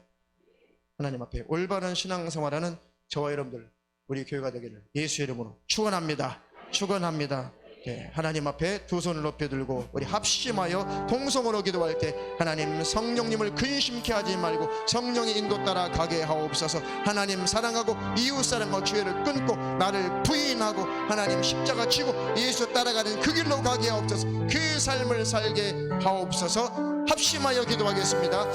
하나님 앞에 올바른 신앙생활하는 저와 여러분들, 우리 교회가 되기를 예수의 이름으로 축원합니다. 축원합니다. 네, 하나님 앞에 두 손을 높이 들고 우리 합심하여 동성으로 기도할 때 하나님 성령님을 근심케 하지 말고 성령의 인도 따라 가게 하옵소서. 하나님 사랑하고 이웃 사랑하고 죄를 끊고 나를 부인하고 하나님 십자가 지고 예수 따라가는 그 길로 가게 하옵소서. 그 삶을 살게 하옵소서. 합심하여 기도하겠습니다.